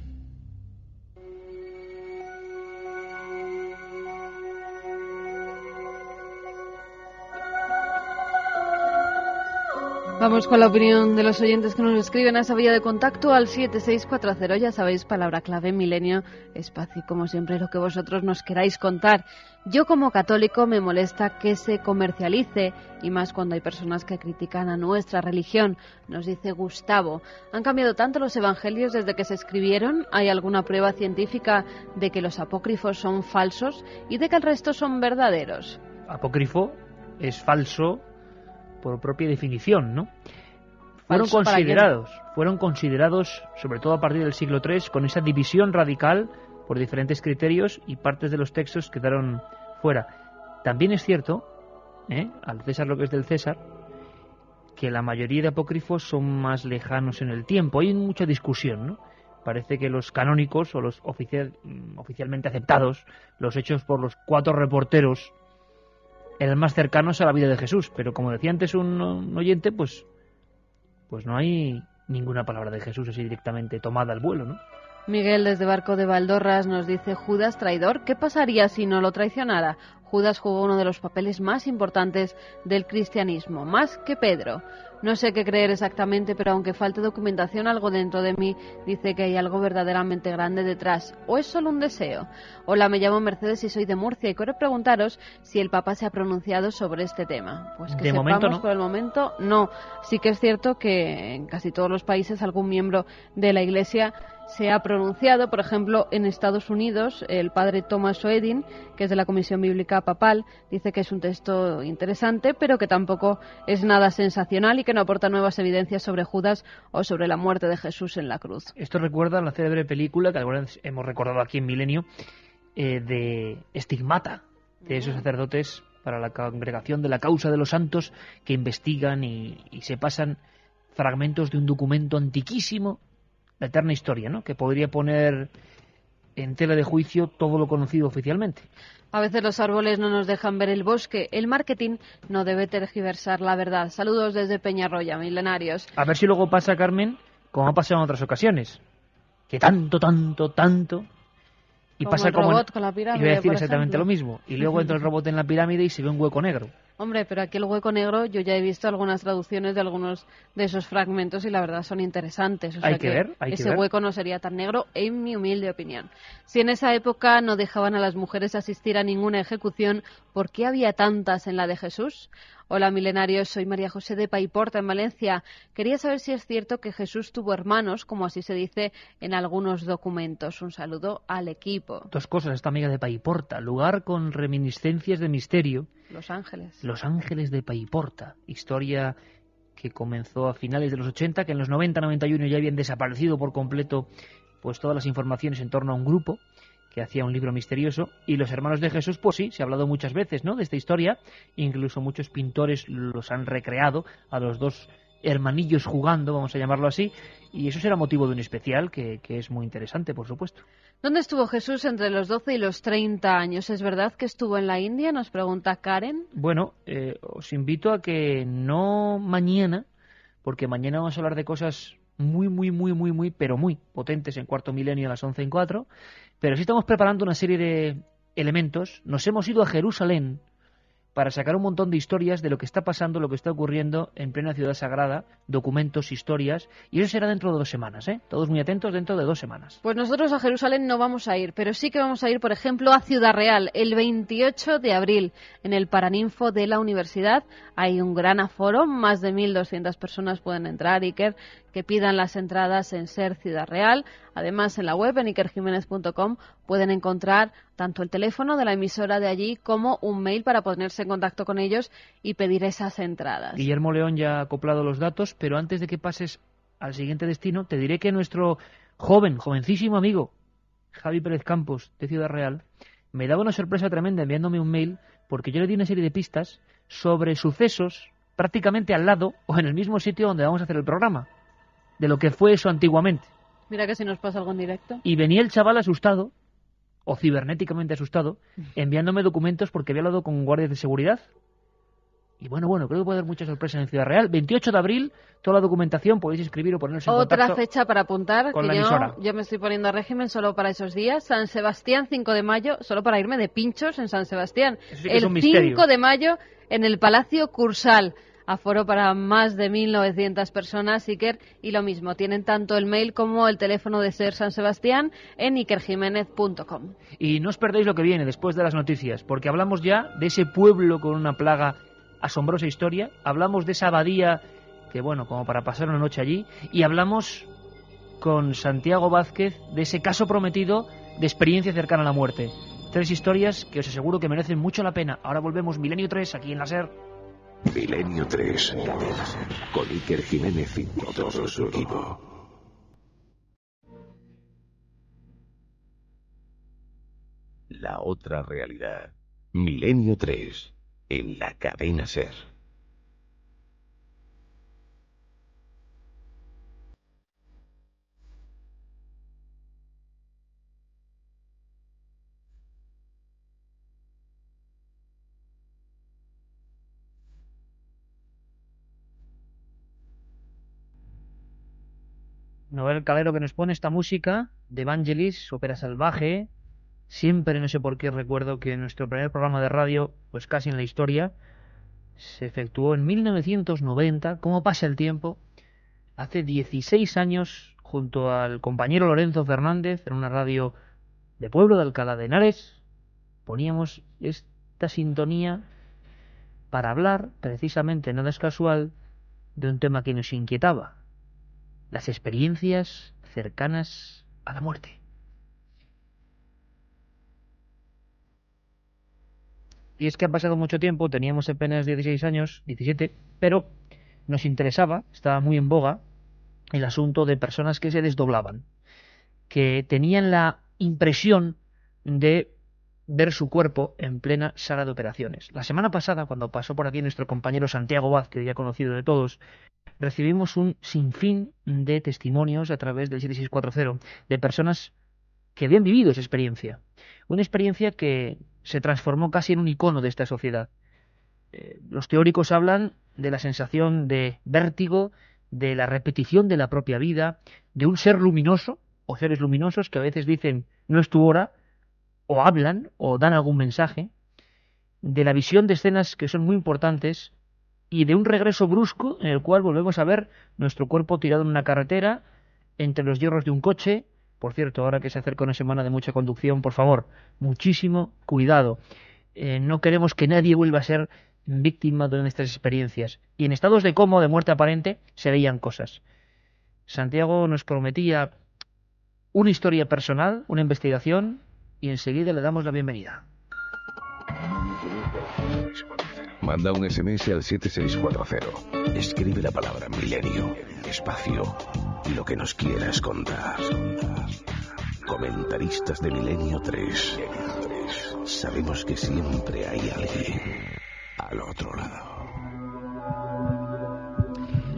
Vamos con la opinión de los oyentes que nos escriben a esa vía de contacto al 7640, ya sabéis, palabra clave Milenio, espacio, como siempre, lo que vosotros nos queráis contar. Yo como católico me molesta que se comercialice, y más cuando hay personas que critican a nuestra religión, nos dice Gustavo. Han cambiado tanto los evangelios desde que se escribieron, ¿hay alguna prueba científica de que los apócrifos son falsos y de que el resto son verdaderos? Apócrifo es falso por propia definición, ¿no? Fueron considerados, sobre todo a partir del siglo III, con esa división radical por diferentes criterios y partes de los textos quedaron fuera. También es cierto, al César lo que es del César, que la mayoría de apócrifos son más lejanos en el tiempo. Hay mucha discusión, ¿no? Parece que los canónicos o los oficialmente aceptados, los hechos por los 4 reporteros, eran más cercanos a la vida de Jesús. Pero como decía antes un oyente, pues no hay ninguna palabra de Jesús así directamente tomada al vuelo, ¿no? Miguel desde Barco de Valdorras nos dice: Judas traidor, ¿qué pasaría si no lo traicionara? Judas jugó uno de los papeles más importantes del cristianismo, más que Pedro. No sé qué creer exactamente, pero aunque falte documentación, algo dentro de mí dice que hay algo verdaderamente grande detrás. ¿O es solo un deseo? Hola, me llamo Mercedes y soy de Murcia y quiero preguntaros si el Papa se ha pronunciado sobre este tema. Pues que de sepamos, momento no. por el momento no. Sí que es cierto que en casi todos los países algún miembro de la Iglesia se ha pronunciado. Por ejemplo, en Estados Unidos, el padre Thomas Oedin, que es de la Comisión Bíblica Papal, dice que es un texto interesante, pero que tampoco es nada sensacional y que no aporta nuevas evidencias sobre Judas o sobre la muerte de Jesús en la cruz. Esto recuerda a la célebre película que alguna vez hemos recordado aquí en Milenio, de Estigmata, de esos sacerdotes para la congregación de la causa de los santos que investigan y se pasan fragmentos de un documento antiquísimo, la eterna historia, ¿no?, que podría poner en tela de juicio todo lo conocido oficialmente. A veces los árboles no nos dejan ver el bosque. El marketing no debe tergiversar la verdad. Saludos desde Peñarroya, milenarios. A ver si luego pasa, Carmen, como ha pasado en otras ocasiones, que tanto, y como pasa el como robot con la pirámide, y voy a decir por exactamente ejemplo. lo mismo, y luego entra el robot en la pirámide y se ve un hueco negro. Hombre, pero aquí el hueco negro, yo ya he visto algunas traducciones de algunos de esos fragmentos y la verdad son interesantes. O sea hay que ver. Ese hueco no sería tan negro, en mi humilde opinión. Si en esa época no dejaban a las mujeres asistir a ninguna ejecución, ¿por qué había tantas en la de Jesús? Hola, milenarios, soy María José de Paiporta, en Valencia. Quería saber si es cierto que Jesús tuvo hermanos, como así se dice en algunos documentos. Un saludo al equipo. 2 cosas, esta amiga de Paiporta, lugar con reminiscencias de misterio. Los Ángeles. Los Ángeles de Paiporta, historia que comenzó a finales de los 80, que en los 90-91 ya habían desaparecido por completo pues todas las informaciones en torno a un grupo que hacía un libro misterioso, y los hermanos de Jesús, pues sí, se ha hablado muchas veces, ¿no?, de esta historia, incluso muchos pintores los han recreado, a los 2 hermanillos jugando, vamos a llamarlo así, y eso será motivo de un especial que es muy interesante, por supuesto. ¿Dónde estuvo Jesús entre los 12 y los 30 años? ¿Es verdad que estuvo en la India?, nos pregunta Karen. Bueno, os invito a que no mañana, porque mañana vamos a hablar de cosas muy, pero muy potentes en Cuarto Milenio a las 11:04, pero sí estamos preparando una serie de elementos. Nos hemos ido a Jerusalén para sacar un montón de historias de lo que está pasando, lo que está ocurriendo en plena ciudad sagrada, documentos, historias, y eso será dentro de 2 semanas, ¿eh? Todos muy atentos, dentro de 2 semanas. Pues nosotros a Jerusalén no vamos a ir, pero sí que vamos a ir, por ejemplo, a Ciudad Real, el 28 de abril, en el Paraninfo de la Universidad. Hay un gran aforo, más de 1.200 personas pueden entrar, Iker, que pidan las entradas en Ser Ciudad Real. Además, en la web, en ikerjimenez.com, pueden encontrar tanto el teléfono de la emisora de allí como un mail para ponerse en contacto con ellos y pedir esas entradas. Guillermo León ya ha acoplado los datos, pero antes de que pases al siguiente destino, te diré que nuestro jovencísimo amigo, Javi Pérez Campos, de Ciudad Real, me daba una sorpresa tremenda enviándome un mail, porque yo le di una serie de pistas sobre sucesos prácticamente al lado o en el mismo sitio donde vamos a hacer el programa, de lo que fue eso antiguamente. Mira que si nos pasa algo en directo. Y venía el chaval asustado, o cibernéticamente asustado, enviándome documentos porque había hablado con guardias de seguridad. Y bueno, creo que puede haber mucha sorpresa en Ciudad Real. 28 de abril, toda la documentación, podéis escribir o ponerse en contacto. Otra fecha para apuntar, con que la emisora. yo me estoy poniendo a régimen solo para esos días. San Sebastián, 5 de mayo, solo para irme de pinchos en San Sebastián. Eso sí que es un el misterio. 5 de mayo en el Palacio Cursal. Aforo para más de 1.900 personas, Iker, y lo mismo, tienen tanto el mail como el teléfono de Ser San Sebastián en ikerjimenez.com. Y no os perdéis lo que viene después de las noticias, porque hablamos ya de ese pueblo con una plaga, asombrosa historia, hablamos de esa abadía que, bueno, como para pasar una noche allí, y hablamos con Santiago Vázquez de ese caso prometido de experiencia cercana a la muerte. 3 historias que os aseguro que merecen mucho la pena. Ahora volvemos, Milenio 3, aquí en la SER. Milenio 3, con Iker Jiménez y todo su equipo. la otra realidad. Milenio 3, en la cadena SER. Noel Calero que nos pone esta música de Vangelis, ópera salvaje. Siempre, no sé por qué, recuerdo que nuestro primer programa de radio, pues casi en la historia, se efectuó en 1990. ¿Cómo pasa el tiempo? Hace 16 años, junto al compañero Lorenzo Fernández, en una radio de Pueblo de Alcalá de Henares, poníamos esta sintonía para hablar, precisamente, nada es casual, de un tema que nos inquietaba: las experiencias cercanas a la muerte. Y es que ha pasado mucho tiempo, teníamos apenas 16 años, 17, pero nos interesaba, estaba muy en boga, el asunto de personas que se desdoblaban, que tenían la impresión de ver su cuerpo en plena sala de operaciones. La semana pasada, cuando pasó por aquí nuestro compañero Santiago Vázquez, ya conocido de todos, recibimos un sinfín de testimonios a través del 7640 de personas que habían vivido esa experiencia. Una experiencia que se transformó casi en un icono de esta sociedad. Los teóricos hablan de la sensación de vértigo, de la repetición de la propia vida, de un ser luminoso o seres luminosos que a veces dicen no es tu hora, o hablan o dan algún mensaje, de la visión de escenas que son muy importantes y de un regreso brusco en el cual volvemos a ver nuestro cuerpo tirado en una carretera, entre los hierros de un coche. Por cierto, ahora que se acerca una semana de mucha conducción, por favor, muchísimo cuidado. No queremos que nadie vuelva a ser víctima de estas experiencias. Y en estados de coma o de muerte aparente se veían cosas. Santiago nos prometía una historia personal, una investigación, y enseguida le damos la bienvenida. Manda un SMS al 7640. Escribe la palabra milenio, espacio y lo que nos quieras contar. Comentaristas de Milenio 3. Sabemos que siempre hay alguien al otro lado.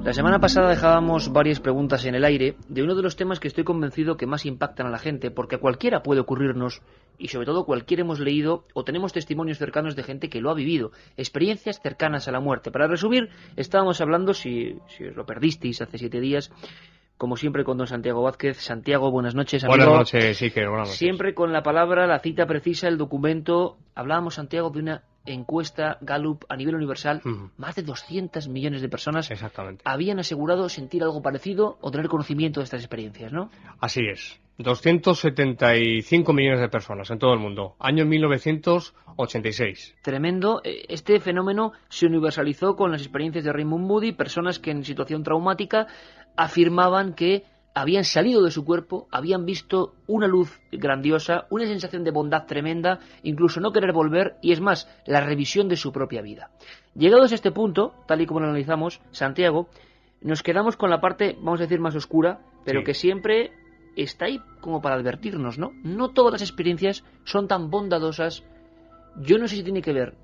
La semana pasada dejábamos varias preguntas en el aire de uno de los temas que estoy convencido que más impactan a la gente, porque a cualquiera puede ocurrirnos, y sobre todo cualquiera hemos leído o tenemos testimonios cercanos de gente que lo ha vivido, experiencias cercanas a la muerte. Para resumir, estábamos hablando, si os lo perdisteis hace 7 días, como siempre con don Santiago Vázquez. Santiago, buenas noches, amigo. Buenas noches, sí, que buenas noches. Siempre con la palabra, la cita precisa, el documento. Hablábamos, Santiago, de una encuesta Gallup a nivel universal. Más de 200 millones de personas habían asegurado sentir algo parecido o tener conocimiento de estas experiencias, ¿no? Así es. 275 millones de personas en todo el mundo. Año 1986. Tremendo. Este fenómeno se universalizó con las experiencias de Raymond Moody, personas que en situación traumática afirmaban que habían salido de su cuerpo, habían visto una luz grandiosa, una sensación de bondad tremenda, incluso no querer volver, y es más, la revisión de su propia vida. Llegados a este punto, tal y como lo analizamos, Santiago, nos quedamos con la parte, vamos a decir, más oscura, pero que siempre está ahí como para advertirnos, ¿no? No todas las experiencias son tan bondadosas. Yo no sé si tiene que ver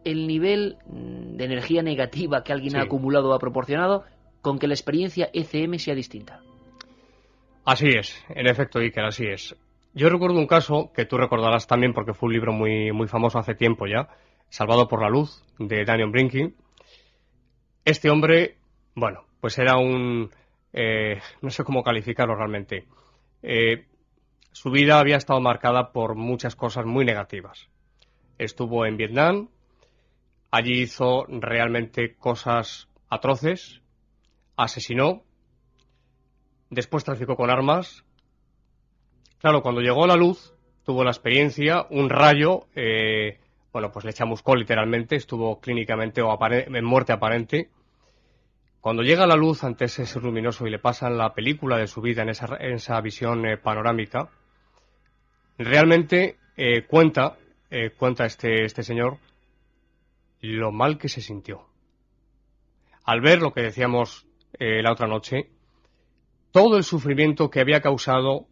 el nivel de energía negativa que alguien ha acumulado o ha proporcionado con que la experiencia ECM sea distinta. Así es, en efecto, Iker, así es. Yo recuerdo un caso que tú recordarás también porque fue un libro muy, muy famoso hace tiempo ya, Salvado por la Luz, de Daniel Brinkin. Este hombre, bueno, pues era un... no sé cómo calificarlo realmente. Su vida había estado marcada por muchas cosas muy negativas. Estuvo en Vietnam, allí hizo realmente cosas atroces, asesinó, después traficó con armas. Claro, cuando llegó a la luz, tuvo la experiencia, un rayo, bueno, pues le chamuscó literalmente, estuvo clínicamente o en muerte aparente. Cuando llega a la luz ante ese ser luminoso y le pasan la película de su vida en esa visión panorámica, realmente cuenta este señor lo mal que se sintió. Al ver lo que decíamos la otra noche, todo el sufrimiento que había causado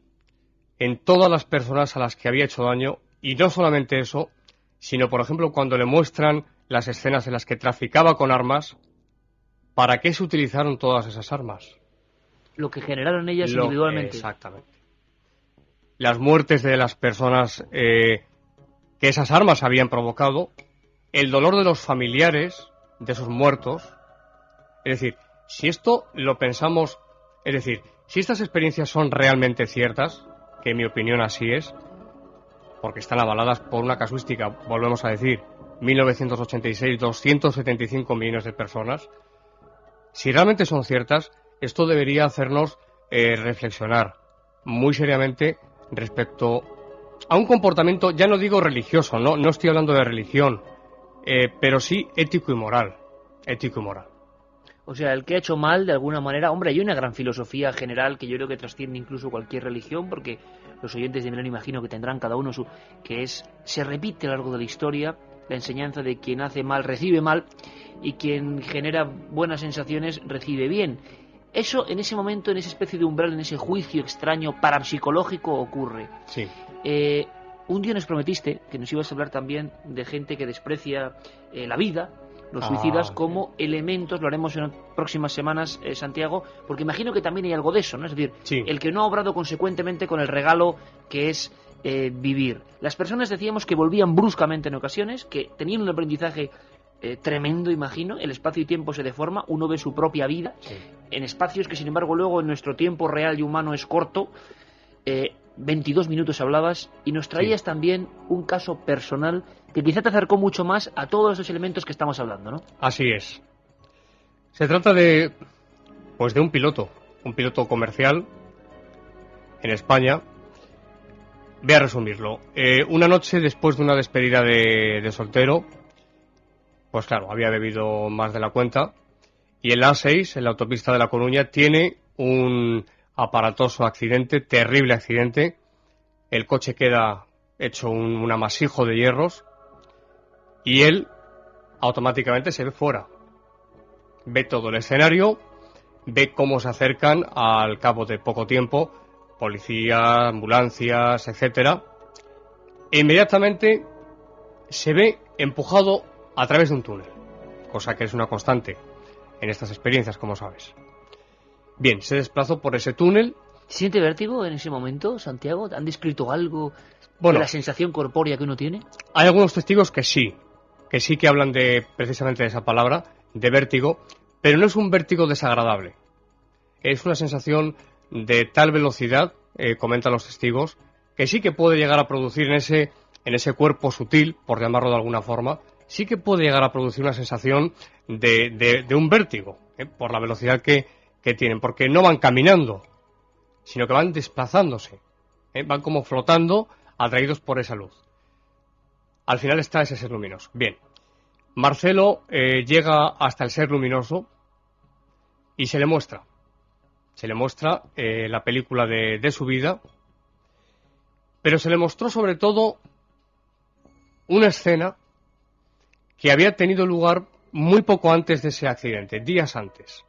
en todas las personas a las que había hecho daño Y no solamente eso, sino, por ejemplo, cuando le muestran las escenas en las que traficaba con armas, ¿para qué se utilizaron todas esas armas? Lo que generaron ellas individualmente. Exactamente. Las muertes de las personas que esas armas habían provocado, el dolor de los familiares de esos muertos. Es decir, si esto lo pensamos, es decir, si estas experiencias son realmente ciertas, que en mi opinión así es, porque están avaladas por una casuística, volvemos a decir, 1986, 275 millones de personas, si realmente son ciertas, esto debería hacernos reflexionar muy seriamente respecto a un comportamiento, ya no digo religioso, no estoy hablando de religión, pero sí ético y moral. Ético y moral. O sea, el que ha hecho mal, de alguna manera... Hombre, hay una gran filosofía general que yo creo que trasciende incluso cualquier religión, porque los oyentes de Milenio imagino que tendrán cada uno su... que es, se repite a lo largo de la historia, la enseñanza de quien hace mal recibe mal, y quien genera buenas sensaciones recibe bien. Eso, en ese momento, en esa especie de umbral, en ese juicio extraño parapsicológico ocurre. Sí. Un día nos prometiste que nos ibas a hablar también de gente que desprecia la vida, los suicidas, como elementos. Lo haremos en próximas semanas, Santiago, porque imagino que también hay algo de eso, ¿no? Es decir, sí, el que no ha obrado consecuentemente con el regalo que es vivir. Las personas decíamos que volvían bruscamente en ocasiones, que tenían un aprendizaje tremendo, imagino. El espacio y tiempo se deforma, uno ve su propia vida en espacios que, sin embargo, luego en nuestro tiempo real y humano es corto. 22 minutos hablabas y nos traías también un caso personal que quizá te acercó mucho más a todos esos elementos que estamos hablando, ¿no? Así es. Se trata de un piloto comercial en España. Voy a resumirlo. Una noche después de una despedida de soltero, pues claro, había bebido más de la cuenta, y en la A6, en la autopista de La Coruña, tiene un aparatoso accidente, terrible accidente. El coche queda hecho un amasijo de hierros y él automáticamente se ve fuera. Ve todo el escenario, ve cómo se acercan al cabo de poco tiempo policías, ambulancias, etcétera, e inmediatamente se ve empujado a través de un túnel, cosa que es una constante en estas experiencias, como sabes. Bien, se desplazó por ese túnel. ¿Siente vértigo en ese momento, Santiago? ¿Han descrito algo de la sensación corpórea que uno tiene? Hay algunos testigos que sí que hablan precisamente de esa palabra, de vértigo, pero no es un vértigo desagradable. Es una sensación de tal velocidad, comentan los testigos, que sí que puede llegar a producir en ese cuerpo sutil, por llamarlo de alguna forma, sí que puede llegar a producir una sensación de un vértigo, por la velocidad que tienen, porque no van caminando, sino que van desplazándose, van como flotando, atraídos por esa luz. Al final está ese ser luminoso. Bien, Marcelo llega hasta el ser luminoso y se le muestra la película de su vida, pero se le mostró sobre todo una escena que había tenido lugar muy poco antes de ese accidente, días antes.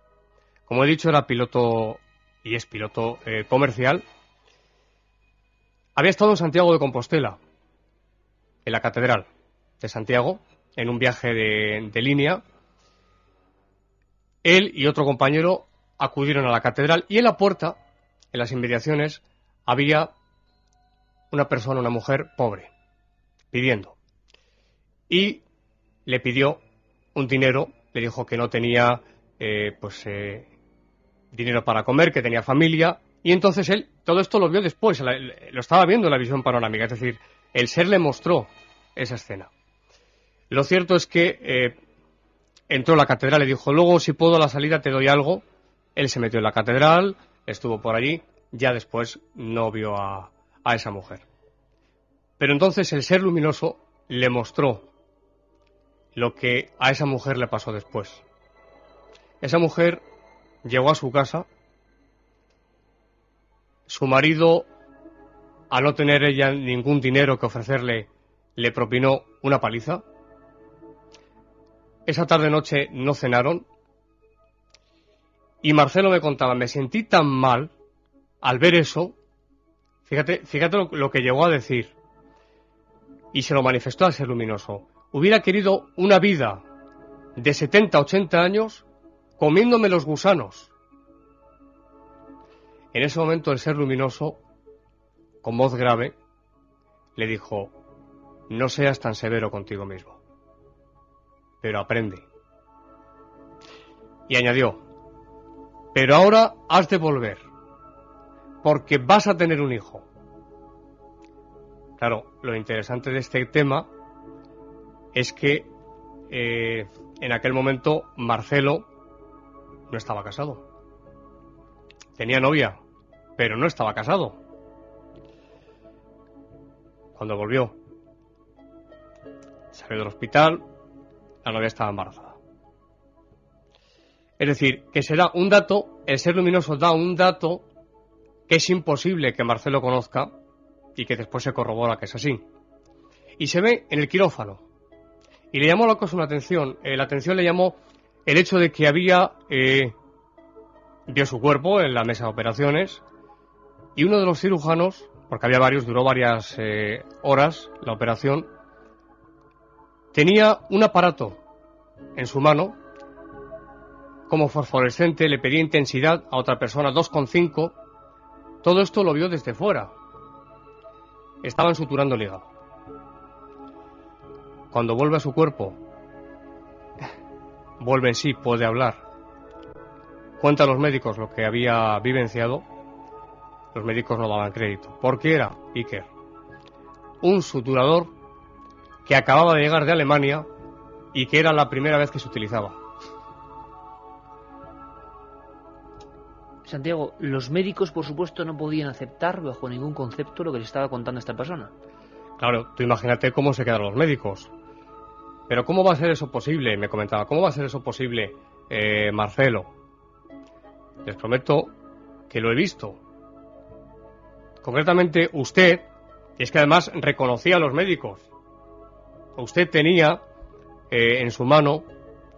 Como he dicho, era piloto y es piloto comercial. Había estado en Santiago de Compostela, en la Catedral de Santiago, en un viaje de línea. Él y otro compañero acudieron a la catedral y en la puerta, en las inmediaciones, había una persona, una mujer pobre, pidiendo. Y le pidió un dinero, le dijo que no tenía dinero para comer, que tenía familia, y entonces él todo esto lo vio después, lo estaba viendo en la visión panorámica, es decir, el ser le mostró esa escena. Lo cierto es que entró a la catedral y dijo, luego si puedo a la salida te doy algo. Él se metió en la catedral, estuvo por allí, ya después no vio a esa mujer. Pero entonces el ser luminoso le mostró lo que a esa mujer le pasó después. Esa mujer llegó a su casa, su marido, al no tener ella ningún dinero que ofrecerle, le propinó una paliza. Esa tarde-noche no cenaron. Y Marcelo me contaba, me sentí tan mal al ver eso, fíjate lo que llegó a decir. y se lo manifestó al ser luminoso. Hubiera querido una vida de 70, 80 años comiéndome los gusanos. En ese momento el ser luminoso, con voz grave, le dijo: no seas tan severo contigo mismo, pero aprende. Y añadió: pero ahora has de volver, porque vas a tener un hijo. Claro, lo interesante de este tema es que en aquel momento Marcelo no estaba casado. Tenía novia, pero no estaba casado. Cuando volvió, salió del hospital, la novia estaba embarazada. Es decir, que se da un dato, el ser luminoso da un dato que es imposible que Marcelo conozca y que después se corrobora que es así. Y se ve en el quirófano. Y le llamó la cosa una atención. La atención le llamó el hecho de que había... vio su cuerpo en la mesa de operaciones y uno de los cirujanos, porque había varios, duró varias horas la operación, tenía un aparato en su mano como fosforescente, le pedía intensidad a otra persona, 2,5. Todo esto lo vio desde fuera. Estaban suturando el hígado. Cuando vuelve a su cuerpo, vuelve en sí, puede hablar. Cuenta a los médicos lo que había vivenciado. Los médicos no daban crédito. ¿Por qué era Iker? Un suturador que acababa de llegar de Alemania y que era la primera vez que se utilizaba. Santiago, los médicos, por supuesto, no podían aceptar bajo ningún concepto lo que les estaba contando esta persona. Claro, tú imagínate cómo se quedaron los médicos. Pero ¿cómo va a ser eso posible? Me comentaba, ¿cómo va a ser eso posible, Marcelo? Les prometo que lo he visto. Concretamente usted, y es que además reconocía a los médicos. Usted tenía en su mano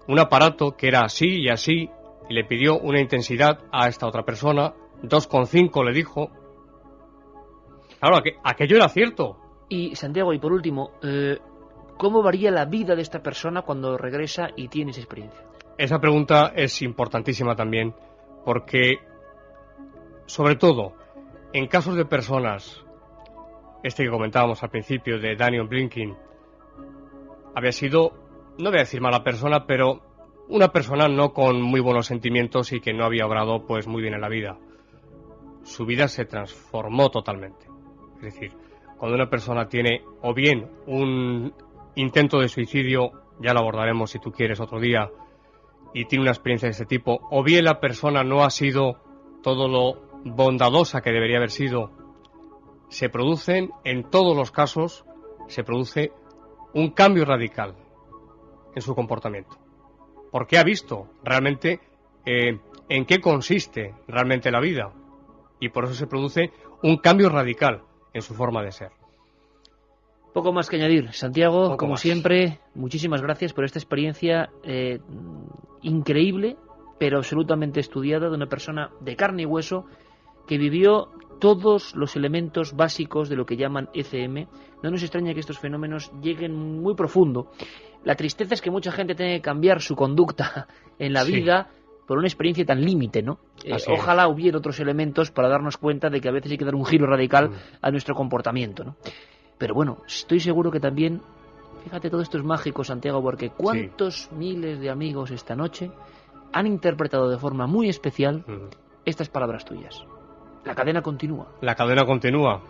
un aparato que era así y así, y le pidió una intensidad a esta otra persona, 2,5 le dijo. Claro, aquello era cierto. Y Santiago, y por último, ¿cómo varía la vida de esta persona cuando regresa y tiene esa experiencia? Esa pregunta es importantísima también, porque, sobre todo, en casos de personas, este que comentábamos al principio de Daniel Blinking, había sido, no voy a decir mala persona, pero una persona no con muy buenos sentimientos y que no había obrado pues muy bien en la vida. Su vida se transformó totalmente. Es decir, cuando una persona tiene o bien un intento de suicidio, ya lo abordaremos si tú quieres otro día, y tiene una experiencia de este tipo, o bien la persona no ha sido todo lo bondadosa que debería haber sido, se producen, en todos los casos, se produce un cambio radical en su comportamiento. Porque ha visto realmente en qué consiste realmente la vida, y por eso se produce un cambio radical en su forma de ser. Poco más que añadir. Santiago, Poco como más. siempre, muchísimas gracias por esta experiencia increíble, pero absolutamente estudiada, de una persona de carne y hueso que vivió todos los elementos básicos de lo que llaman ECM. No nos extraña que estos fenómenos lleguen muy profundo. La tristeza es que mucha gente tiene que cambiar su conducta en la vida por una experiencia tan límite, ¿no? Ojalá hubiera otros elementos para darnos cuenta de que a veces hay que dar un giro radical a nuestro comportamiento, ¿no? Pero bueno, estoy seguro que también, fíjate, todo esto es mágico, Santiago, porque cuántos miles de amigos esta noche han interpretado de forma muy especial estas palabras tuyas. La cadena continúa. La cadena continúa.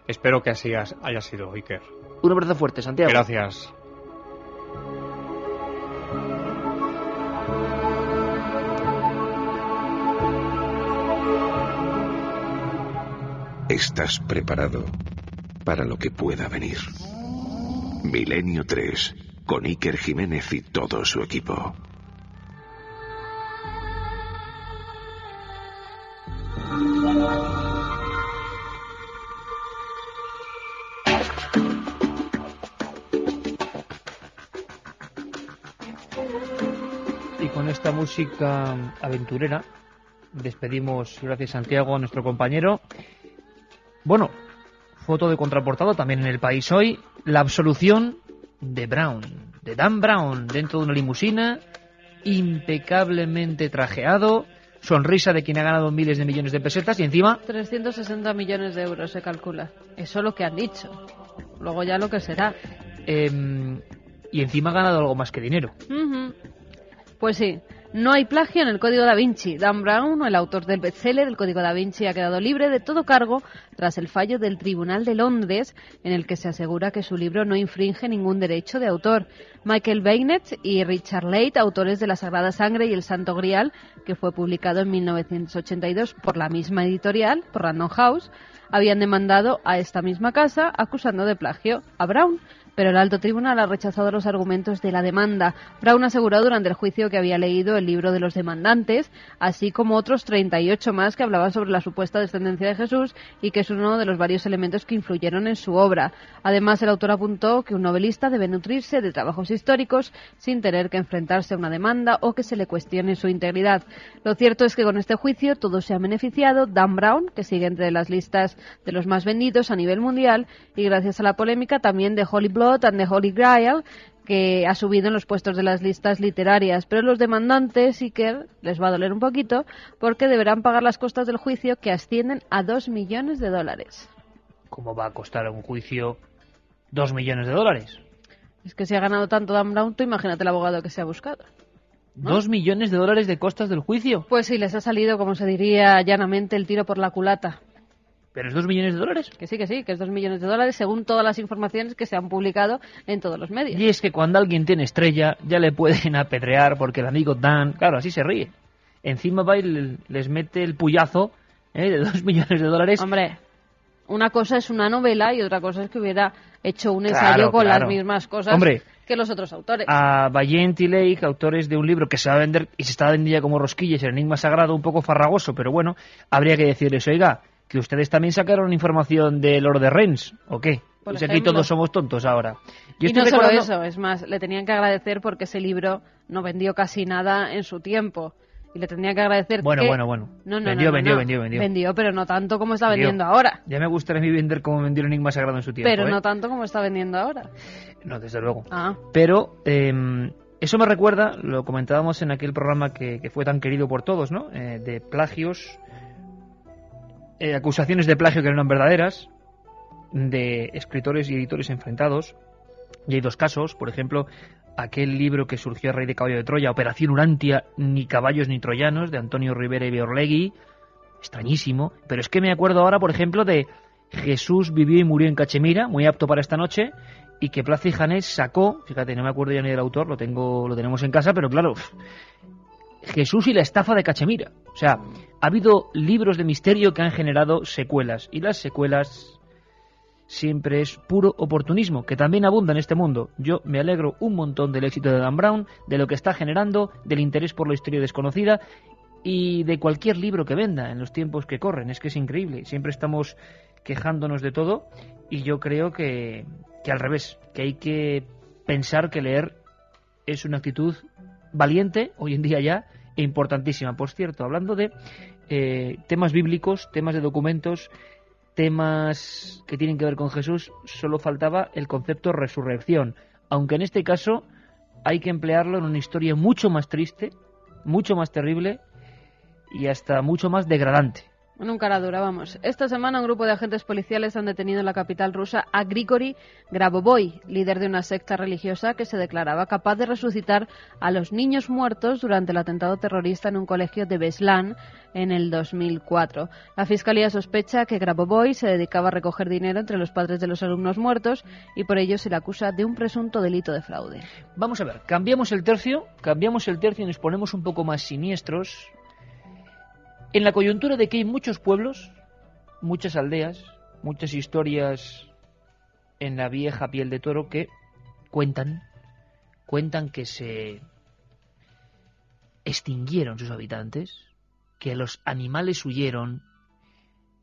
Espero que así haya sido, Iker. Un abrazo fuerte, Santiago. Gracias. ¿Estás preparado para lo que pueda venir? Milenio 3, con Iker Jiménez y todo su equipo. Y con esta música aventurera despedimos, gracias Santiago, a nuestro compañero. Bueno, foto de contraportada también en El País hoy, la absolución de Dan Brown, dentro de una limusina, impecablemente trajeado, sonrisa de quien ha ganado miles de millones de pesetas y encima 360 millones de euros se calcula. Eso es lo que han dicho. Luego ya lo que será. Y encima ha ganado algo más que dinero. Pues sí, no hay plagio en el Código Da Vinci. Dan Brown, el autor del bestseller El Código Da Vinci, ha quedado libre de todo cargo tras el fallo del Tribunal de Londres, en el que se asegura que su libro no infringe ningún derecho de autor. Michael Bennett y Richard Leight, autores de La Sagrada Sangre y El Santo Grial, que fue publicado en 1982 por la misma editorial, por Random House, habían demandado a esta misma casa acusando de plagio a Brown. Pero el alto tribunal ha rechazado los argumentos de la demanda. Brown aseguró durante el juicio que había leído el libro de los demandantes, así como otros 38 más que hablaban sobre la supuesta descendencia de Jesús y que es uno de los varios elementos que influyeron en su obra. Además, el autor apuntó que un novelista debe nutrirse de trabajos históricos sin tener que enfrentarse a una demanda o que se le cuestione su integridad. Lo cierto es que con este juicio todos se han beneficiado. Dan Brown, que sigue entre las listas de los más vendidos a nivel mundial, y gracias a la polémica también de Holy Blood and the Holy Grail, que ha subido en los puestos de las listas literarias, pero los demandantes, Iker, les va a doler un poquito porque deberán pagar las costas del juicio, que ascienden a $2 millones. ¿Cómo va a costar un juicio $2 millones? Es que si ha ganado tanto Dan Brown, tú imagínate el abogado que se ha buscado, ¿no? ¿$2 millones de costas del juicio? Pues sí, les ha salido, como se diría llanamente, el tiro por la culata. ¿Pero es $2 millones? Que sí, que es $2 millones, según todas las informaciones que se han publicado en todos los medios. Y es que cuando alguien tiene estrella, ya le pueden apedrear porque el amigo Dan, claro, así se ríe. Encima va y les mete el puyazo de $2 millones. Hombre, una cosa es una novela y otra cosa es que hubiera hecho un ensayo con las mismas cosas que los otros autores. A Valiant y Lake, autores de un libro que se va a vender y se está vendiendo ya como rosquillas, el Enigma Sagrado, un poco farragoso, pero bueno, habría que decirles, oiga, que ustedes también sacaron información de Lord of the Rings, ¿o qué? Pues aquí todos somos tontos ahora. Y no solo eso, es más, le tenían que agradecer porque ese libro no vendió casi nada en su tiempo. Y le tendrían que agradecer Bueno. Vendió, pero no tanto como está vendiendo ahora. Ya me gustaría a mí vender como vendió el Enigma Sagrado en su tiempo. Pero no tanto como está vendiendo ahora. No, desde luego. Pero eso me recuerda, lo comentábamos en aquel programa que fue tan querido por todos, ¿no? De plagios, acusaciones de plagio que no eran verdaderas, de escritores y editores enfrentados. Y hay dos casos, por ejemplo, aquel libro que surgió a raíz de Caballo de Troya, Operación Urantia, ni caballos ni troyanos, de Antonio Rivera y Beorlegui, extrañísimo. Pero es que me acuerdo ahora, por ejemplo, de Jesús vivió y murió en Cachemira, muy apto para esta noche, y que Plaza y Janés sacó, fíjate, no me acuerdo ya ni del autor, lo tenemos en casa, pero claro, Jesús y la estafa de Cachemira. O sea, ha habido libros de misterio que han generado secuelas, y las secuelas siempre es puro oportunismo, que también abunda en este mundo. Yo me alegro un montón del éxito de Dan Brown, de lo que está generando, del interés por la historia desconocida y de cualquier libro que venda en los tiempos que corren. Es que es increíble, siempre estamos quejándonos de todo, y yo creo que al revés, que hay que pensar que leer es una actitud valiente hoy en día ya e importantísima. Por cierto, hablando de temas bíblicos, temas de documentos, temas que tienen que ver con Jesús, solo faltaba el concepto resurrección, aunque en este caso hay que emplearlo en una historia mucho más triste, mucho más terrible y hasta mucho más degradante. En un cara dura, vamos. Esta semana un grupo de agentes policiales han detenido en la capital rusa a Grigori Grabovoi, líder de una secta religiosa que se declaraba capaz de resucitar a los niños muertos durante el atentado terrorista en un colegio de Beslan en el 2004. La fiscalía sospecha que Grabovoi se dedicaba a recoger dinero entre los padres de los alumnos muertos y por ello se le acusa de un presunto delito de fraude. Vamos a ver, cambiamos el tercio y nos ponemos un poco más siniestros. En la coyuntura de que hay muchos pueblos, muchas aldeas, muchas historias en la vieja piel de toro que cuentan que se extinguieron sus habitantes, que los animales huyeron,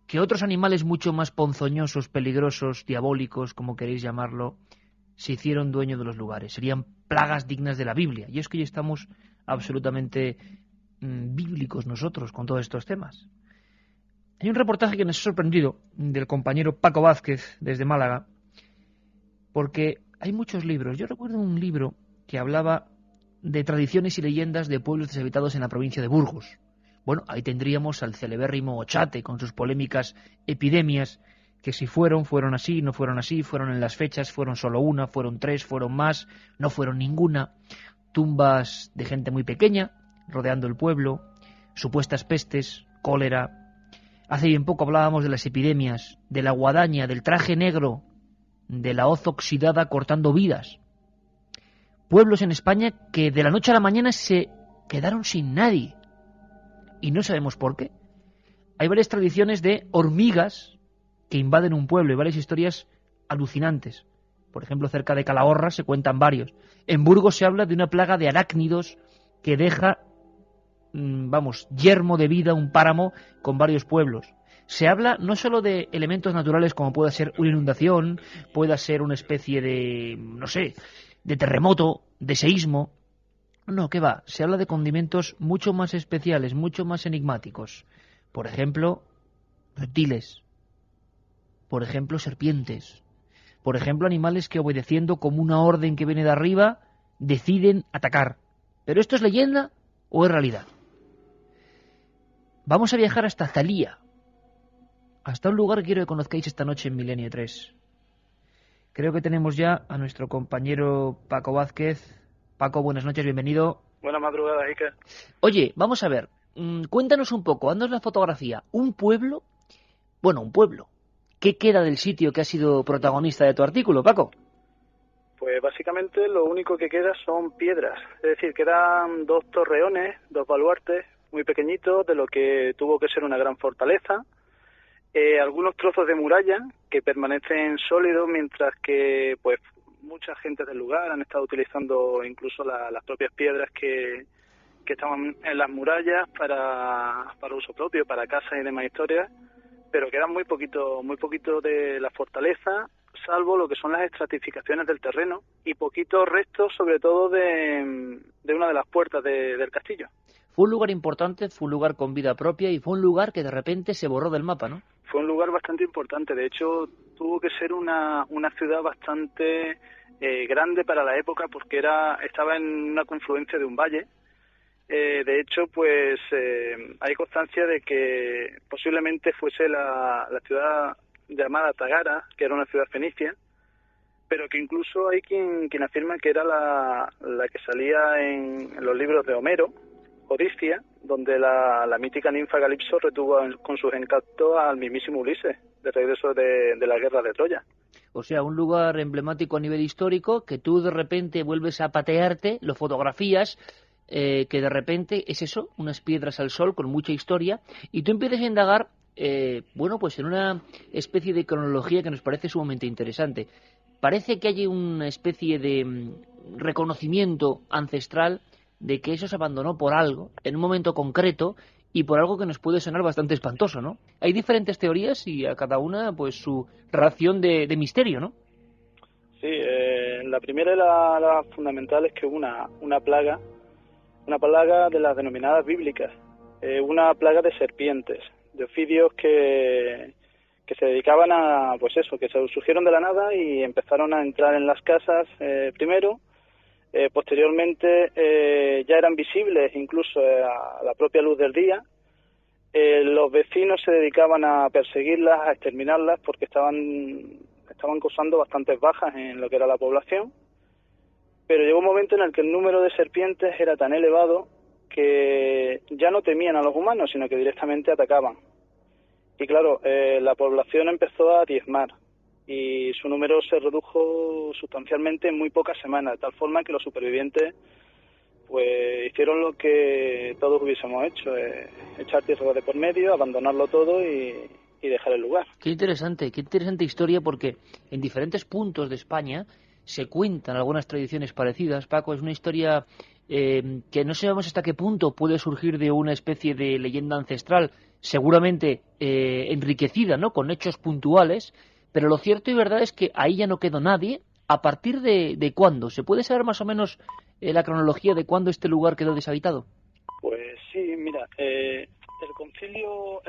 que otros animales mucho más ponzoñosos, peligrosos, diabólicos, como queréis llamarlo, se hicieron dueños de los lugares. Serían plagas dignas de la Biblia. Y es que ya estamos absolutamente bíblicos nosotros con todos estos temas. Hay un reportaje que nos ha sorprendido del compañero Paco Vázquez desde Málaga, porque hay muchos libros. Yo recuerdo un libro que hablaba de tradiciones y leyendas de pueblos deshabitados en la provincia de Burgos. Bueno, ahí tendríamos al celebérrimo Ochate con sus polémicas epidemias, que si fueron así, no fueron así, fueron en las fechas, fueron solo una, fueron 3, fueron más, no fueron ninguna. Tumbas de gente muy pequeña rodeando el pueblo, supuestas pestes, cólera. Hace bien poco hablábamos de las epidemias, de la guadaña, del traje negro, de la hoz oxidada cortando vidas. Pueblos en España que de la noche a la mañana se quedaron sin nadie. Y no sabemos por qué. Hay varias tradiciones de hormigas que invaden un pueblo y varias historias alucinantes. Por ejemplo, cerca de Calahorra se cuentan varios. En Burgos se habla de una plaga de arácnidos que deja yermo de vida, un páramo con varios pueblos. Se habla no solo de elementos naturales como pueda ser una inundación, pueda ser una especie de, no sé, de terremoto, de seísmo. No, ¿qué va? Se habla de condimentos mucho más especiales, mucho más enigmáticos. Por ejemplo, reptiles. Por ejemplo, serpientes. Por ejemplo, animales que, obedeciendo como una orden que viene de arriba, deciden atacar. ¿Pero esto es leyenda o es realidad? Vamos a viajar hasta Zalía, hasta un lugar que quiero que conozcáis esta noche en Milenio 3. Creo que tenemos ya a nuestro compañero Paco Vázquez. Paco, buenas noches, bienvenido. Buenas madrugadas, Iker. Oye, vamos a ver, cuéntanos un poco, haznos la fotografía. Un pueblo, ¿qué queda del sitio que ha sido protagonista de tu artículo, Paco? Pues básicamente lo único que queda son piedras, es decir, quedan 2 torreones, 2 baluartes muy pequeñitos de lo que tuvo que ser una gran fortaleza, algunos trozos de muralla que permanecen sólidos, mientras que pues mucha gente del lugar han estado utilizando incluso las propias piedras que estaban en las murallas para uso propio, para casas y demás historias, pero quedan muy poquito de la fortaleza, salvo lo que son las estratificaciones del terreno y poquitos restos, sobre todo de una de las puertas del castillo. Fue un lugar importante, fue un lugar con vida propia y fue un lugar que de repente se borró del mapa, ¿no? Fue un lugar bastante importante, de hecho tuvo que ser una ciudad bastante grande para la época porque estaba en una confluencia de un valle. De hecho, pues hay constancia de que posiblemente fuese la ciudad llamada Tagara, que era una ciudad fenicia, pero que incluso hay quien afirma que era la que salía en los libros de Homero, Odisea, donde la mítica ninfa Calipso retuvo con sus encantos al mismísimo Ulises, de regreso de la guerra de Troya. O sea, un lugar emblemático a nivel histórico que tú de repente vuelves a patearte, lo fotografías, que de repente es eso, unas piedras al sol con mucha historia, y tú empiezas a indagar, pues en una especie de cronología que nos parece sumamente interesante. Parece que hay una especie de reconocimiento ancestral de que eso se abandonó por algo, en un momento concreto, y por algo que nos puede sonar bastante espantoso, ¿no? Hay diferentes teorías y a cada una, pues, su ración de misterio, ¿no? Sí, la primera y la fundamental es que una plaga de las denominadas bíblicas, una plaga de serpientes, de ofidios que se dedicaban a, pues eso, que se surgieron de la nada y empezaron a entrar en las casas primero. Posteriormente ya eran visibles incluso a la propia luz del día. Los vecinos se dedicaban a perseguirlas, a exterminarlas, porque estaban causando bastantes bajas en lo que era la población. Pero llegó un momento en el que el número de serpientes era tan elevado que ya no temían a los humanos, sino que directamente atacaban. Y claro, la población empezó a diezmar y su número se redujo sustancialmente en muy pocas semanas, de tal forma que los supervivientes pues hicieron lo que todos hubiésemos hecho, echar tierra de por medio, abandonarlo todo y dejar el lugar. Qué interesante historia, porque en diferentes puntos de España se cuentan algunas tradiciones parecidas. Paco, es una historia que no sabemos hasta qué punto puede surgir de una especie de leyenda ancestral, seguramente enriquecida, ¿no?, con hechos puntuales. Pero lo cierto y verdad es que ahí ya no quedó nadie. ¿A partir de cuándo? ¿Se puede saber más o menos la cronología de cuándo este lugar quedó deshabitado? Pues sí, mira, El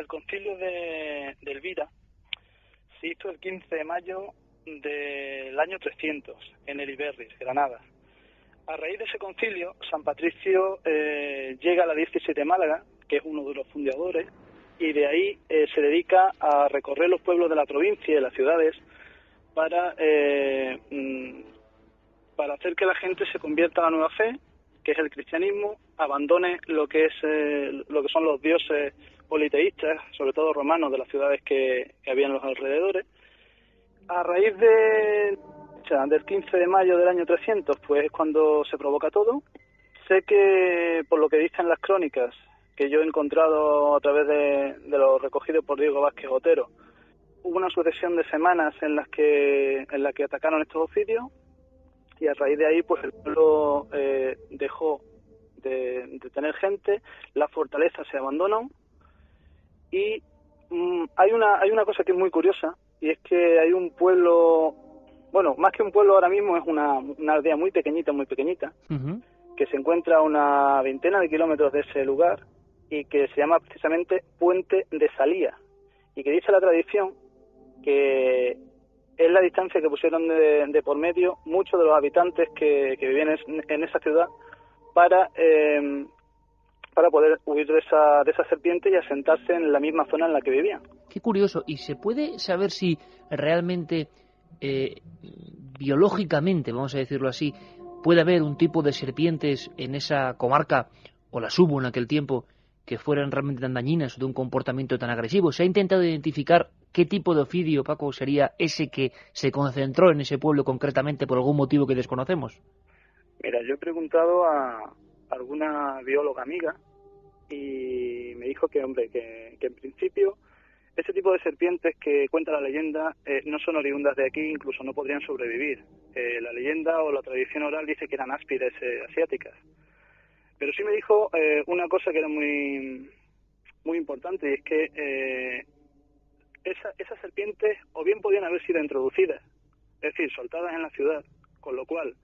concilio de Elvira se hizo el 15 de mayo del año 300 en Heliberris, Granada. A raíz de ese concilio, San Patricio llega a la diócesis de Málaga, que es uno de los fundadores, y de ahí se dedica a recorrer los pueblos de la provincia y de las ciudades para hacer que la gente se convierta a la nueva fe, que es el cristianismo, abandone lo que son los dioses politeístas, sobre todo romanos, de las ciudades que había en los alrededores. A raíz del 15 de mayo del año 300, pues es cuando se provoca todo. Sé que, por lo que dicen las crónicas, que yo he encontrado a través de lo recogido por Diego Vázquez Otero, hubo una sucesión de semanas en la que atacaron estos oficios, y a raíz de ahí pues el pueblo dejó de tener gente, las fortalezas se abandonó, y hay una cosa que es muy curiosa, y es que hay un pueblo, bueno, más que un pueblo ahora mismo es una aldea muy pequeñita, Uh-huh. que se encuentra a una veintena de kilómetros de ese lugar, y que se llama precisamente Puente de Salía, y que dice la tradición que es la distancia que pusieron de por medio muchos de los habitantes que vivían en esa ciudad para poder huir de esa serpiente y asentarse en la misma zona en la que vivían. Qué curioso. ¿Y se puede saber si realmente, biológicamente, vamos a decirlo así, puede haber un tipo de serpientes en esa comarca, o las hubo en aquel tiempo, que fueran realmente tan dañinas o de un comportamiento tan agresivo? ¿Se ha intentado identificar qué tipo de ofidio, Paco, sería ese que se concentró en ese pueblo concretamente por algún motivo que desconocemos? Mira, yo he preguntado a alguna bióloga amiga y me dijo que, hombre, que en principio ese tipo de serpientes que cuenta la leyenda no son oriundas de aquí, incluso no podrían sobrevivir. La leyenda o la tradición oral dice que eran áspides asiáticas. Pero sí me dijo una cosa que era muy, muy importante, y es que esas serpientes o bien podían haber sido introducidas, es decir, soltadas en la ciudad, con lo cual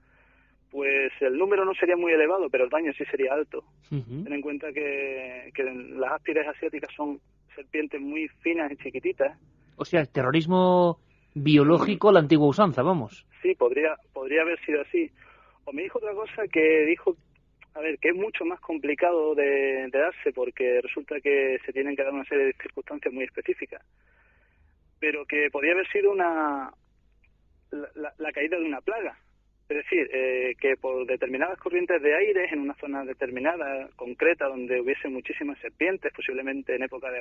pues el número no sería muy elevado, pero el daño sí sería alto. Uh-huh. Ten en cuenta que las áspides asiáticas son serpientes muy finas y chiquititas. O sea, terrorismo biológico a la antigua usanza, vamos. Sí, podría haber sido así. O me dijo otra cosa que dijo, a ver, que es mucho más complicado de darse, porque resulta que se tienen que dar una serie de circunstancias muy específicas, pero que podría haber sido la caída de una plaga. Es decir, que por determinadas corrientes de aire, en una zona determinada, concreta, donde hubiese muchísimas serpientes, posiblemente en época de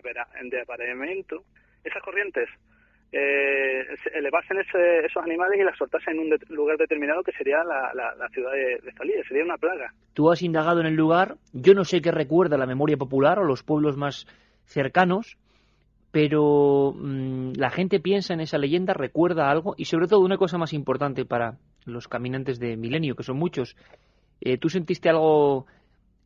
apareamiento, esas corrientes elevasen esos animales y las soltasen en un lugar determinado, que sería la ciudad de Salía. Sería una plaga. Tú has indagado en el lugar. Yo no sé qué recuerda la memoria popular o los pueblos más cercanos, pero la gente piensa en esa leyenda, recuerda algo, y sobre todo una cosa más importante para los caminantes de Milenio, que son muchos. ¿Tú sentiste algo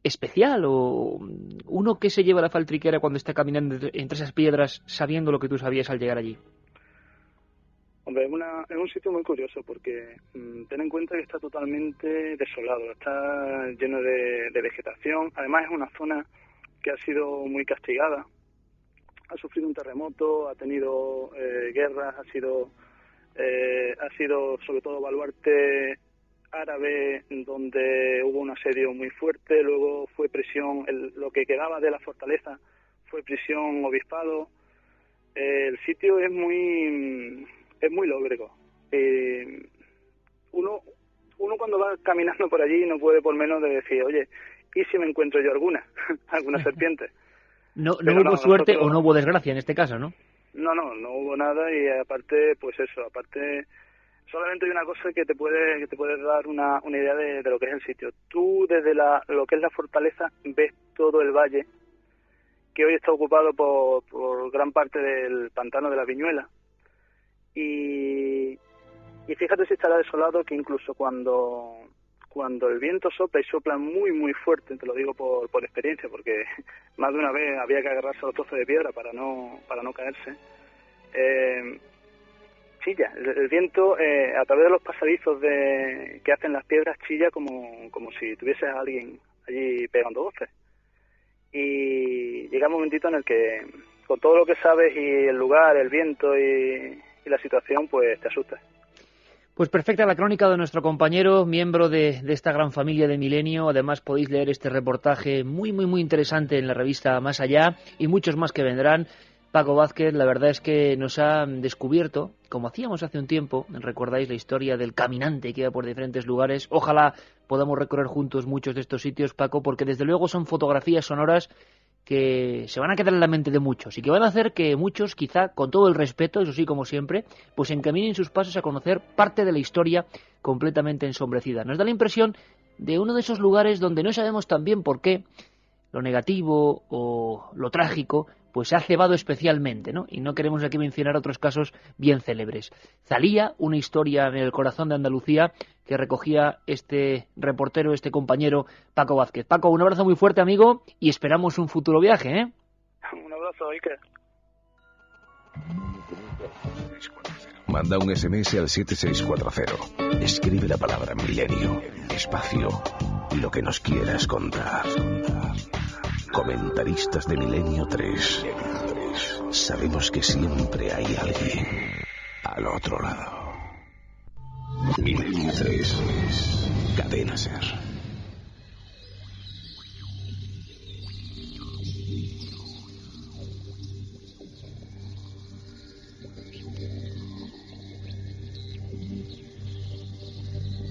especial, o uno que se lleva la faltriquera cuando está caminando entre esas piedras sabiendo lo que tú sabías al llegar allí? Hombre, es un sitio muy curioso, porque ten en cuenta que está totalmente desolado, está lleno de vegetación. Además es una zona que ha sido muy castigada, ha sufrido un terremoto, ha tenido guerras, ha sido sobre todo baluarte árabe, donde hubo un asedio muy fuerte. Luego fue prisión, lo que quedaba de la fortaleza fue prisión, obispado. El sitio es muy lóbrego. Uno cuando va caminando por allí no puede por menos de decir, oye, ¿y si me encuentro yo alguna serpiente? No hubo suerte o no hubo desgracia en este caso, ¿no? No hubo nada, y aparte, solamente hay una cosa que te puede dar una idea de lo que es el sitio. Tú desde lo que es la fortaleza ves todo el valle, que hoy está ocupado por gran parte del pantano de la Viñuela, y fíjate si estará desolado, que incluso cuando el viento sopla, y sopla muy muy fuerte, te lo digo por experiencia, porque más de una vez había que agarrarse a los trozos de piedra para no caerse, chilla. El viento a través de los pasadizos que hacen las piedras chilla como si tuviese a alguien allí pegando voces. y llega un momentito en el que con todo lo que sabes y el lugar, el viento y la situación, pues te asustas. Pues perfecta la crónica de nuestro compañero, miembro de esta gran familia de Milenio. Además podéis leer este reportaje muy interesante en la revista Más Allá y muchos más que vendrán. Paco Vázquez, la verdad es que nos ha descubierto, como hacíamos hace un tiempo, recordáis la historia del caminante que iba por diferentes lugares. Ojalá podamos recorrer juntos muchos de estos sitios, Paco, porque desde luego son fotografías sonoras que se van a quedar en la mente de muchos y que van a hacer que muchos, quizá con todo el respeto, eso sí, como siempre, pues encaminen sus pasos a conocer parte de la historia completamente ensombrecida. Nos da la impresión de uno de esos lugares donde no sabemos tan bien por qué lo negativo o lo trágico pues se ha cebado especialmente, ¿no? Y no queremos aquí mencionar otros casos bien célebres. Zalía, una historia en el corazón de Andalucía que recogía este reportero, este compañero Paco Vázquez. Paco, un abrazo muy fuerte, amigo, y esperamos un futuro viaje, ¿eh? Un abrazo, Iker. Manda un SMS al 7640. Escribe la palabra milenio, espacio, y lo que nos quieras contar. Comentaristas de Milenio 3. Sabemos que siempre hay alguien al otro lado. Milenio 3. Cadena Ser.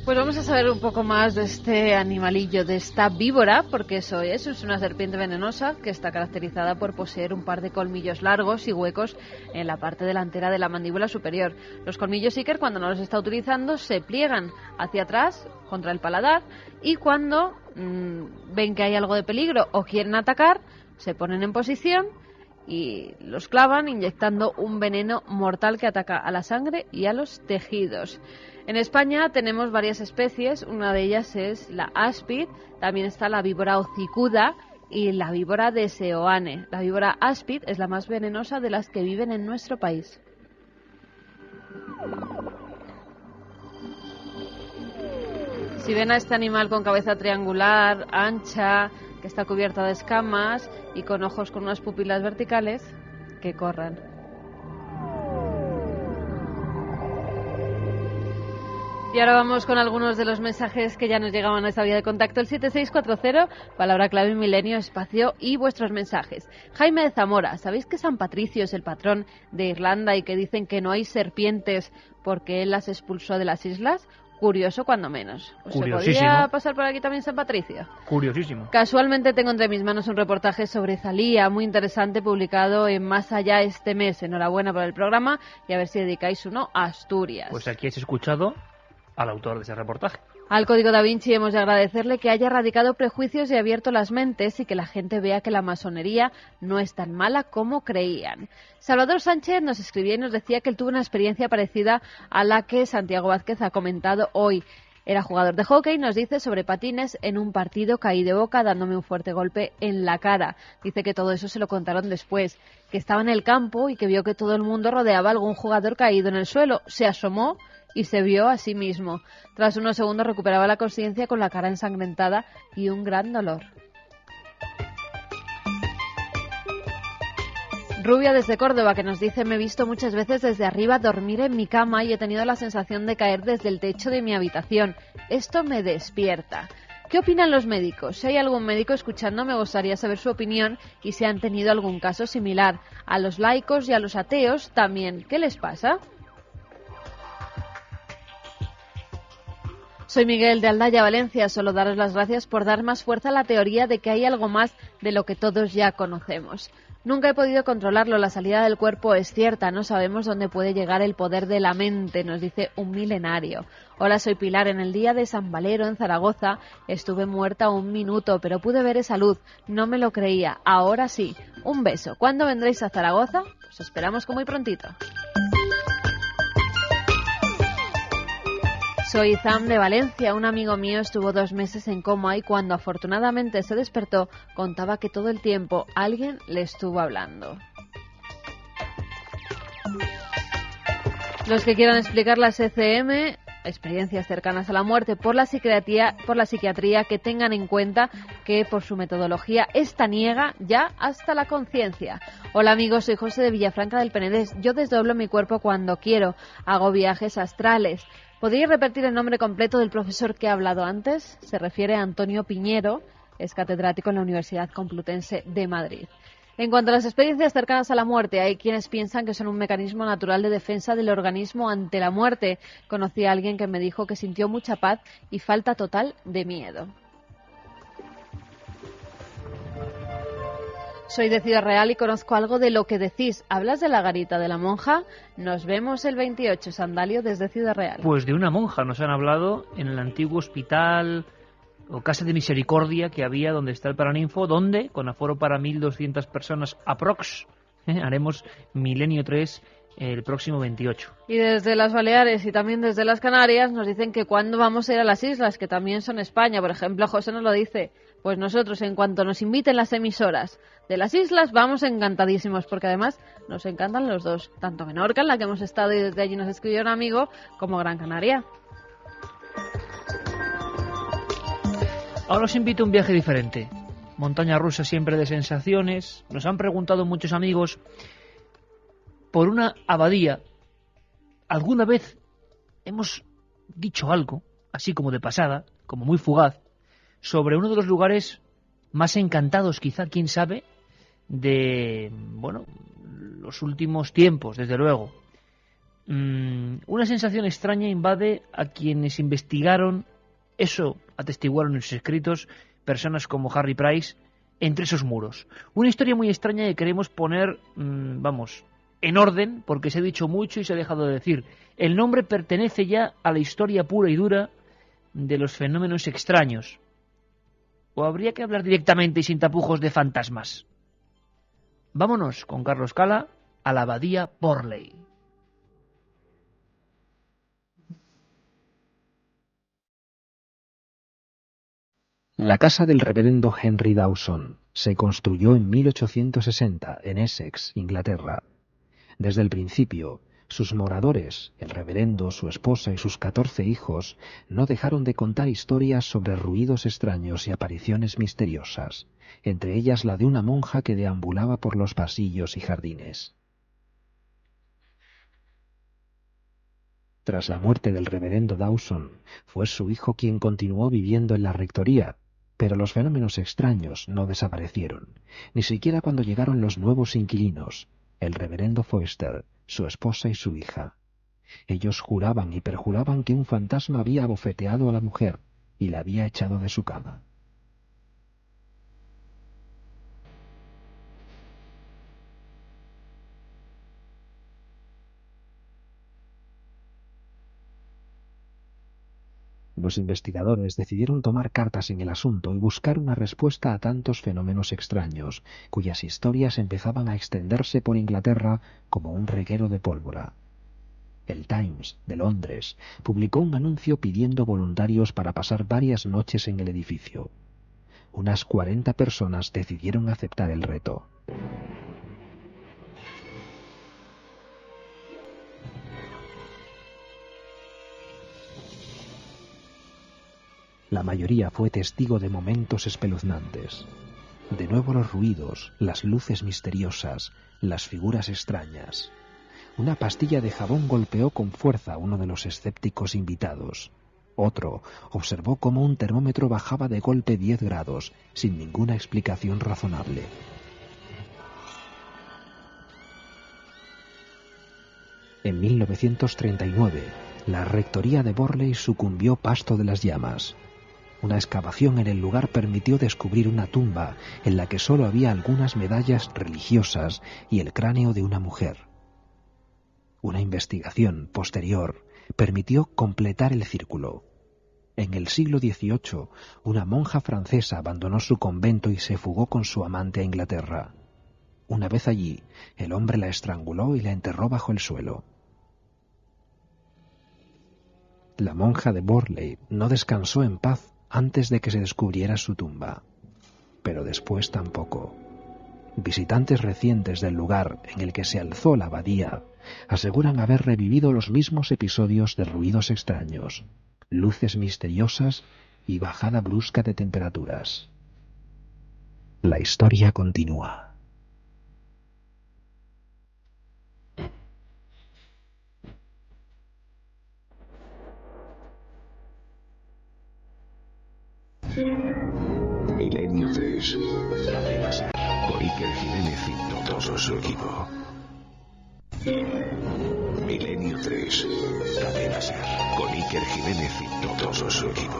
Pues vamos a saber un poco más de este animalillo, de esta víbora, porque eso es una serpiente venenosa que está caracterizada por poseer un par de colmillos largos y huecos en la parte delantera de la mandíbula superior. Los colmillos Iker, cuando no los está utilizando, se pliegan hacia atrás contra el paladar y cuando ven que hay algo de peligro o quieren atacar, se ponen en posición y los clavan inyectando un veneno mortal que ataca a la sangre y a los tejidos. En España tenemos varias especies, una de ellas es la áspid, también está la víbora hocicuda y la víbora de Seoane. La víbora áspid es la más venenosa de las que viven en nuestro país. Si ven a este animal con cabeza triangular, ancha, que está cubierta de escamas y con ojos con unas pupilas verticales, que corran. Y ahora vamos con algunos de los mensajes que ya nos llegaban a esta vía de contacto. El 7640, palabra clave milenio, espacio y vuestros mensajes. Jaime de Zamora, ¿sabéis que San Patricio es el patrón de Irlanda y que dicen que no hay serpientes porque él las expulsó de las islas? Curioso cuando menos. ¿Se podría pasar por aquí también San Patricio? Curiosísimo. Casualmente tengo entre mis manos un reportaje sobre Zalía, muy interesante, publicado en Más Allá este mes. Enhorabuena por el programa y a ver si dedicáis uno a Asturias. Pues aquí has escuchado al autor de ese reportaje. Al Código Da Vinci hemos de agradecerle que haya erradicado prejuicios y abierto las mentes y que la gente vea que la masonería no es tan mala como creían. Salvador Sánchez nos escribía y nos decía que él tuvo una experiencia parecida a la que Santiago Vázquez ha comentado hoy. Era jugador de hockey, nos dice, sobre patines en un partido, caí de boca dándome un fuerte golpe en la cara. Dice que todo eso se lo contaron después, que estaba en el campo y que vio que todo el mundo rodeaba a algún jugador caído en el suelo. Se asomó y se vio a sí mismo. Tras unos segundos recuperaba la conciencia con la cara ensangrentada y un gran dolor. Rubia desde Córdoba, que nos dice: me he visto muchas veces desde arriba dormir en mi cama y he tenido la sensación de caer desde el techo de mi habitación. Esto me despierta. ¿Qué opinan los médicos? Si hay algún médico escuchando, me gustaría saber su opinión y si han tenido algún caso similar. A los laicos y a los ateos también. ¿Qué les pasa? Soy Miguel de Aldaya, Valencia. Solo daros las gracias por dar más fuerza a la teoría de que hay algo más de lo que todos ya conocemos. Nunca he podido controlarlo, la salida del cuerpo es cierta, no sabemos dónde puede llegar el poder de la mente, nos dice un milenario. Hola, soy Pilar, en el día de San Valero en Zaragoza estuve muerta 1 minuto, pero pude ver esa luz, no me lo creía, ahora sí. Un beso. ¿Cuándo vendréis a Zaragoza? Os esperamos con muy prontito. Soy Zam de Valencia. Un amigo mío estuvo 2 meses en coma y cuando afortunadamente se despertó contaba que todo el tiempo alguien le estuvo hablando. Los que quieran explicar las ECM experiencias cercanas a la muerte por la psiquiatría que tengan en cuenta que por su metodología esta niega ya hasta la conciencia. Hola amigos, soy José de Villafranca del Penedés. Yo desdoblo mi cuerpo cuando quiero, hago viajes astrales. ¿Podríais repetir el nombre completo del profesor que ha hablado antes? Se refiere a Antonio Piñero, es catedrático en la Universidad Complutense de Madrid. En cuanto a las experiencias cercanas a la muerte, hay quienes piensan que son un mecanismo natural de defensa del organismo ante la muerte. Conocí a alguien que me dijo que sintió mucha paz y falta total de miedo. Soy de Ciudad Real y conozco algo de lo que decís. ¿Hablas de la garita de la monja? Nos vemos el 28, Sandalio, desde Ciudad Real. Pues de una monja nos han hablado en el antiguo hospital o Casa de Misericordia que había donde está el Paraninfo, donde, con aforo para 1.200 personas aprox, haremos Milenio 3 el próximo 28. Y desde las Baleares y también desde las Canarias nos dicen que cuándo vamos a ir a las islas, que también son España. Por ejemplo, José nos lo dice. Pues nosotros, en cuanto nos inviten las emisoras de las islas, vamos encantadísimos, porque además nos encantan los dos, tanto Menorca, en la que hemos estado y desde allí nos escribió un amigo, como Gran Canaria. Ahora os invito a un viaje diferente. Montaña rusa siempre de sensaciones. Nos han preguntado muchos amigos por una abadía. ¿Alguna vez hemos dicho algo, así como de pasada, como muy fugaz, sobre uno de los lugares más encantados, quizá, quién sabe, de, los últimos tiempos, desde luego? Una sensación extraña invade a quienes investigaron. Eso atestiguaron en sus escritos personas como Harry Price, Entre esos muros. Una historia muy extraña que queremos poner, en orden, porque se ha dicho mucho y se ha dejado de decir. El nombre pertenece ya a la historia pura y dura de los fenómenos extraños. ¿O habría que hablar directamente y sin tapujos de fantasmas? Vámonos con Carlos Cala a la abadía Borley. La casa del reverendo Henry Dawson se construyó en 1860 en Essex, Inglaterra. Desde el principio, sus moradores, el reverendo, su esposa y sus 14 hijos, no dejaron de contar historias sobre ruidos extraños y apariciones misteriosas, entre ellas la de una monja que deambulaba por los pasillos y jardines. Tras la muerte del reverendo Dawson, fue su hijo quien continuó viviendo en la rectoría, pero los fenómenos extraños no desaparecieron, ni siquiera cuando llegaron los nuevos inquilinos, el reverendo Foster, su esposa y su hija. Ellos juraban y perjuraban que un fantasma había abofeteado a la mujer y la había echado de su cama. Los investigadores decidieron tomar cartas en el asunto y buscar una respuesta a tantos fenómenos extraños, cuyas historias empezaban a extenderse por Inglaterra como un reguero de pólvora. El Times, de Londres, publicó un anuncio pidiendo voluntarios para pasar varias noches en el edificio. Unas 40 personas decidieron aceptar el reto. La mayoría fue testigo de momentos espeluznantes. De nuevo los ruidos, las luces misteriosas, las figuras extrañas. Una pastilla de jabón golpeó con fuerza a uno de los escépticos invitados. Otro observó cómo un termómetro bajaba de golpe 10 grados, sin ninguna explicación razonable. En 1939, la rectoría de Borley sucumbió pasto de las llamas. Una excavación en el lugar permitió descubrir una tumba en la que solo había algunas medallas religiosas y el cráneo de una mujer. Una investigación posterior permitió completar el círculo. En el siglo XVIII, una monja francesa abandonó su convento y se fugó con su amante a Inglaterra. Una vez allí, el hombre la estranguló y la enterró bajo el suelo. La monja de Borley no descansó en paz antes de que se descubriera su tumba, pero después tampoco. Visitantes recientes del lugar en el que se alzó la abadía aseguran haber revivido los mismos episodios de ruidos extraños, luces misteriosas y bajada brusca de temperaturas. La historia continúa. Milenio 3. Con Iker Jiménez y todo su equipo. Milenio 3. Cadena Ser. Con Iker Jiménez y todo su equipo.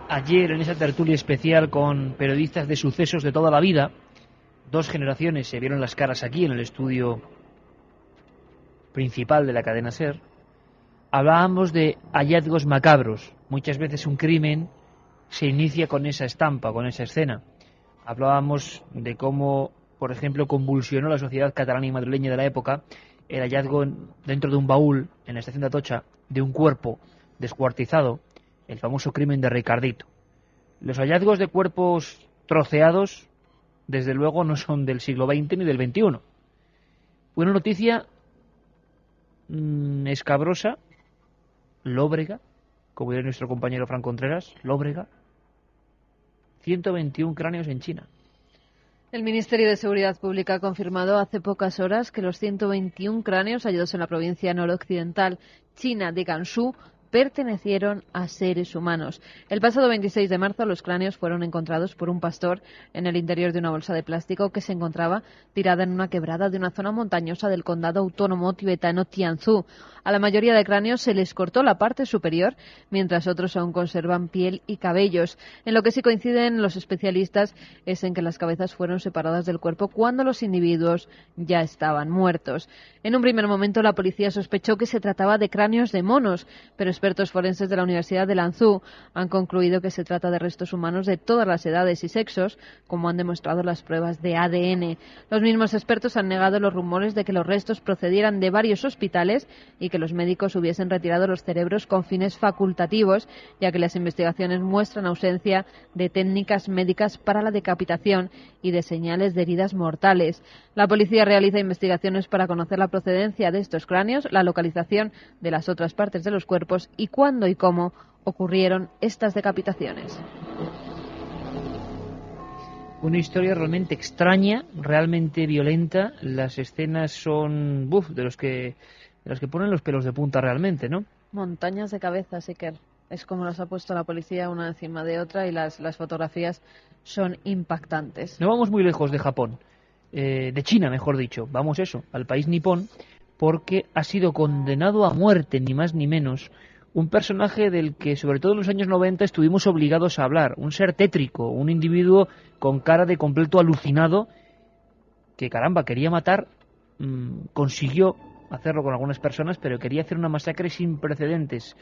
Ayer, en esa tertulia especial con periodistas de sucesos de toda la vida, 2 generaciones se vieron las caras aquí en el estudio principal de la cadena SER. Hablábamos de hallazgos macabros. Muchas veces un crimen se inicia con esa estampa, con esa escena. Hablábamos de cómo, por ejemplo, convulsionó la sociedad catalana y madrileña de la época el hallazgo dentro de un baúl en la estación de Atocha de un cuerpo descuartizado, el famoso crimen de Ricardito. Los hallazgos de cuerpos troceados, desde luego, no son del siglo XX ni del XXI. Una noticia escabrosa, lóbrega, como diría nuestro compañero Fran Contreras, lóbrega. 121 cráneos en China. El Ministerio de Seguridad Pública ha confirmado hace pocas horas que los 121 cráneos hallados en la provincia noroccidental china de Gansu pertenecieron a seres humanos. El pasado 26 de marzo los cráneos fueron encontrados por un pastor en el interior de una bolsa de plástico que se encontraba tirada en una quebrada de una zona montañosa del condado autónomo tibetano Tianzhu. A la mayoría de cráneos se les cortó la parte superior, mientras otros aún conservan piel y cabellos. En lo que sí coinciden los especialistas es en que las cabezas fueron separadas del cuerpo cuando los individuos ya estaban muertos. En un primer momento la policía sospechó que se trataba de cráneos de monos, pero expertos forenses de la Universidad de Lanzhou han concluido que se trata de restos humanos de todas las edades y sexos, como han demostrado las pruebas de ADN. Los mismos expertos han negado los rumores de que los restos procedieran de varios hospitales y que los médicos hubiesen retirado los cerebros con fines facultativos, ya que las investigaciones muestran ausencia de técnicas médicas para la decapitación y de señales de heridas mortales. La policía realiza investigaciones para conocer la procedencia de estos cráneos, la localización de las otras partes de los cuerpos y cuándo y cómo ocurrieron estas decapitaciones. Una historia realmente extraña, realmente violenta. Las escenas son de los que ponen los pelos de punta realmente, ¿no? Montañas de cabezas, Iker. Es como las ha puesto la policía una encima de otra y las fotografías son impactantes. No vamos muy lejos de Japón, de China, mejor dicho. Vamos al país nipón, porque ha sido condenado a muerte, ni más ni menos, un personaje del que, sobre todo en los años 90, estuvimos obligados a hablar. Un ser tétrico, un individuo con cara de completo alucinado, que, caramba, quería matar, consiguió hacerlo con algunas personas, pero quería hacer una masacre sin precedentes.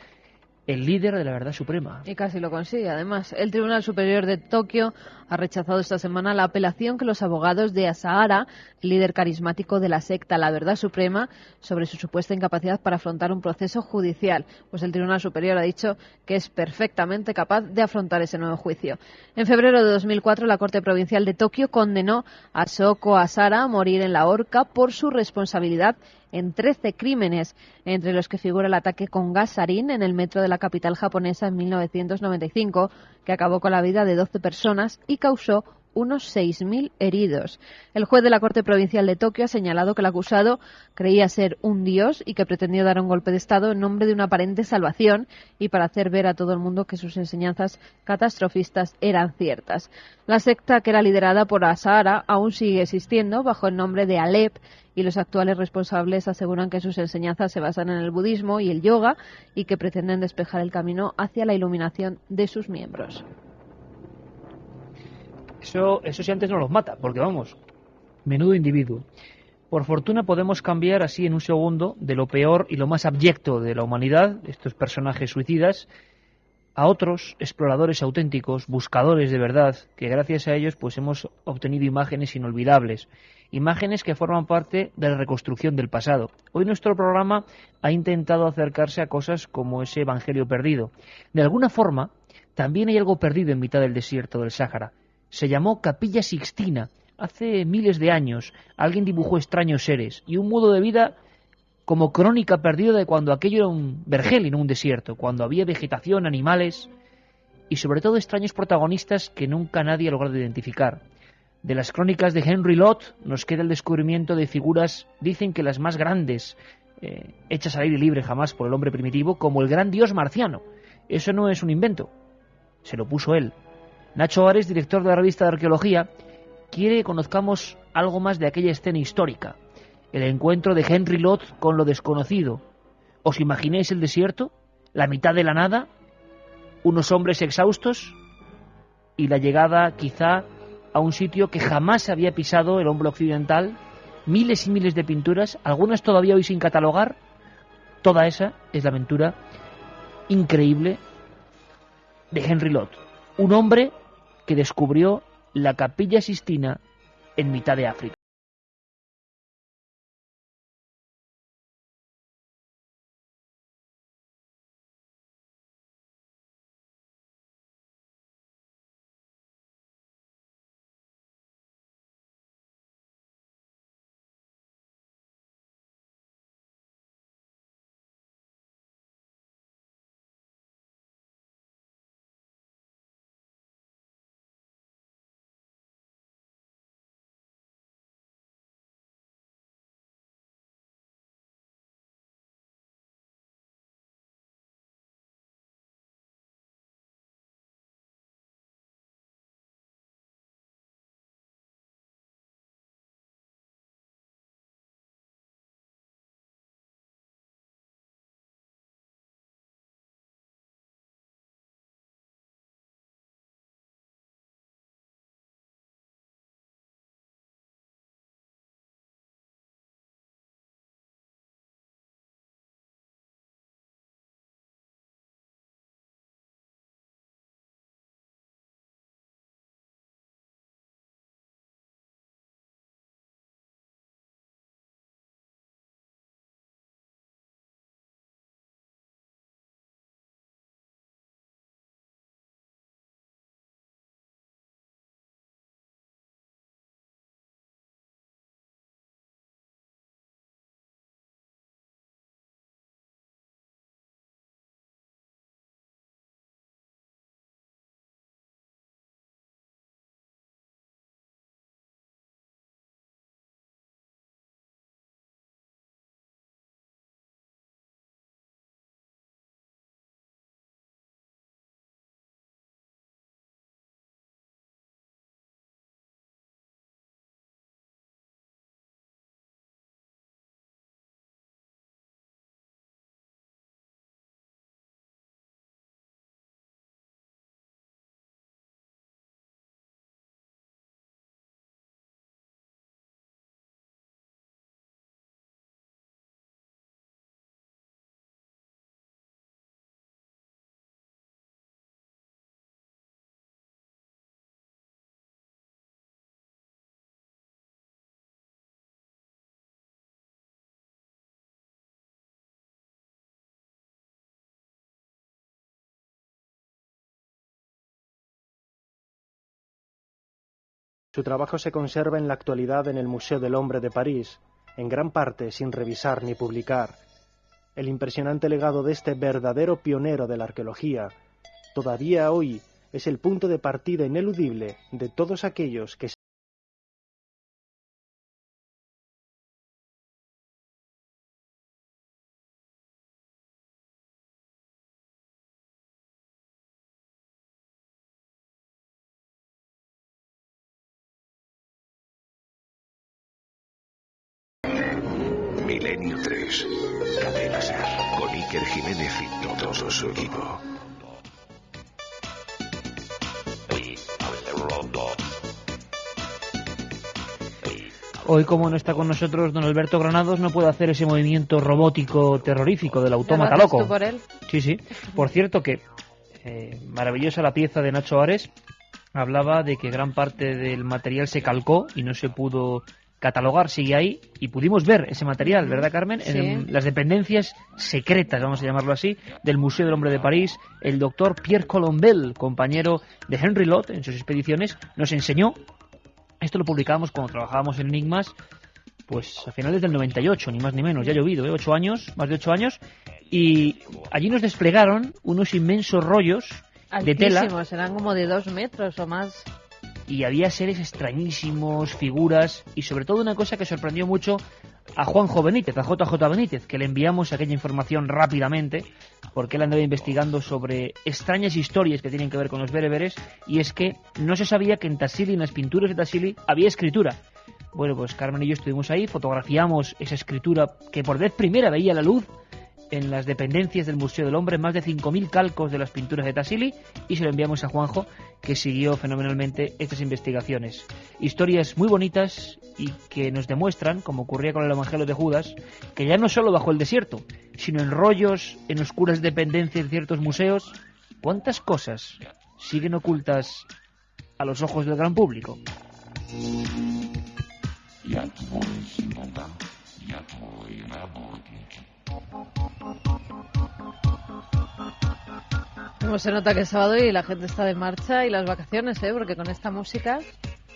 El líder de la verdad suprema. Y casi lo consigue. Además, el Tribunal Superior de Tokio ha rechazado esta semana la apelación que los abogados de Asahara, líder carismático de la secta La Verdad Suprema, sobre su supuesta incapacidad para afrontar un proceso judicial. Pues el Tribunal Superior ha dicho que es perfectamente capaz de afrontar ese nuevo juicio. En febrero de 2004, la Corte Provincial de Tokio condenó a Shoko Asahara a morir en la horca por su responsabilidad en 13 crímenes, entre los que figura el ataque con gas sarín en el metro de la capital japonesa en 1995, que acabó con la vida de 12 personas y causó unos 6.000 heridos. El juez de la Corte Provincial de Tokio ha señalado que el acusado creía ser un dios y que pretendió dar un golpe de Estado en nombre de una aparente salvación y para hacer ver a todo el mundo que sus enseñanzas catastrofistas eran ciertas. La secta, que era liderada por Asahara, aún sigue existiendo bajo el nombre de Alep, y los actuales responsables aseguran que sus enseñanzas se basan en el budismo y el yoga y que pretenden despejar el camino hacia la iluminación de sus miembros. Eso si antes no los mata, porque vamos, menudo individuo. Por fortuna podemos cambiar así en un segundo de lo peor y lo más abyecto de la humanidad, estos personajes suicidas, a otros exploradores auténticos, buscadores de verdad, que gracias a ellos pues hemos obtenido imágenes inolvidables, imágenes que forman parte de la reconstrucción del pasado. Hoy nuestro programa ha intentado acercarse a cosas como ese Evangelio perdido. De alguna forma, También hay algo perdido en mitad del desierto del Sáhara. Se llamó Capilla Sixtina. Hace miles de años alguien dibujó extraños seres y un modo de vida como crónica perdida de cuando aquello era un vergel y no un desierto, cuando había vegetación, animales y sobre todo extraños protagonistas que nunca nadie ha logrado identificar. De las crónicas de Henry Lott nos queda el descubrimiento de figuras, dicen que las más grandes, hechas al aire libre jamás por el hombre primitivo, como el gran dios marciano. Eso no es un invento, se lo puso él. Nacho Ares, director de la revista de Arqueología, quiere que conozcamos algo más de aquella escena histórica, el encuentro de Henry Lott con lo desconocido. ¿Os imagináis el desierto? ¿La mitad de la nada? ¿Unos hombres exhaustos? Y la llegada, quizá, a un sitio que jamás había pisado el hombre occidental, miles y miles de pinturas, algunas todavía hoy sin catalogar. Toda esa es la aventura increíble de Henry Lott, un hombre que descubrió la Capilla Sixtina en mitad de África. Su trabajo se conserva en la actualidad en el Museo del Hombre de París, en gran parte sin revisar ni publicar. El impresionante legado de este verdadero pionero de la arqueología, todavía hoy es el punto de partida ineludible de todos aquellos que Milenio 3, Cadena Ser, con Iker Jiménez y todo su equipo. Hoy, como no está con nosotros don Alberto Granados, no puede hacer ese movimiento robótico terrorífico del autómata loco. ¿Tú por él? Sí, sí. Por cierto que maravillosa la pieza de Nacho Ares. Hablaba de que gran parte del material se calcó y no se pudo catalogar, sigue ahí, y pudimos ver ese material, ¿verdad, Carmen? Sí. En las dependencias secretas, vamos a llamarlo así, del Museo del Hombre de París. El doctor Pierre Colombel, compañero de Henry Lott en sus expediciones, nos enseñó. Esto lo publicábamos cuando trabajábamos en Enigmas, pues a finales del 98, ni más ni menos. Ya ha llovido, 8 años, más de 8 años, y allí nos desplegaron unos inmensos rollos de tela. Altísimos, eran como de 2 metros o más. Y había seres extrañísimos, figuras, y sobre todo una cosa que sorprendió mucho a Juanjo Benítez, a JJ Benítez, que le enviamos aquella información rápidamente, porque él andaba investigando sobre extrañas historias que tienen que ver con los bereberes, y es que no se sabía que en Tassili, en las pinturas de Tassili, había escritura. Bueno, pues Carmen y yo estuvimos ahí, fotografiamos esa escritura que por vez primera veía la luz en las dependencias del Museo del Hombre, más de 5.000 calcos de las pinturas de Tassili, y se lo enviamos a Juanjo, que siguió fenomenalmente estas investigaciones. Historias muy bonitas y que nos demuestran, como ocurría con el Evangelio de Judas, que ya no solo bajo el desierto, sino en rollos, en oscuras dependencias de ciertos museos, cuántas cosas siguen ocultas a los ojos del gran público. Como se nota que es sábado y la gente está de marcha y las vacaciones, porque con esta música...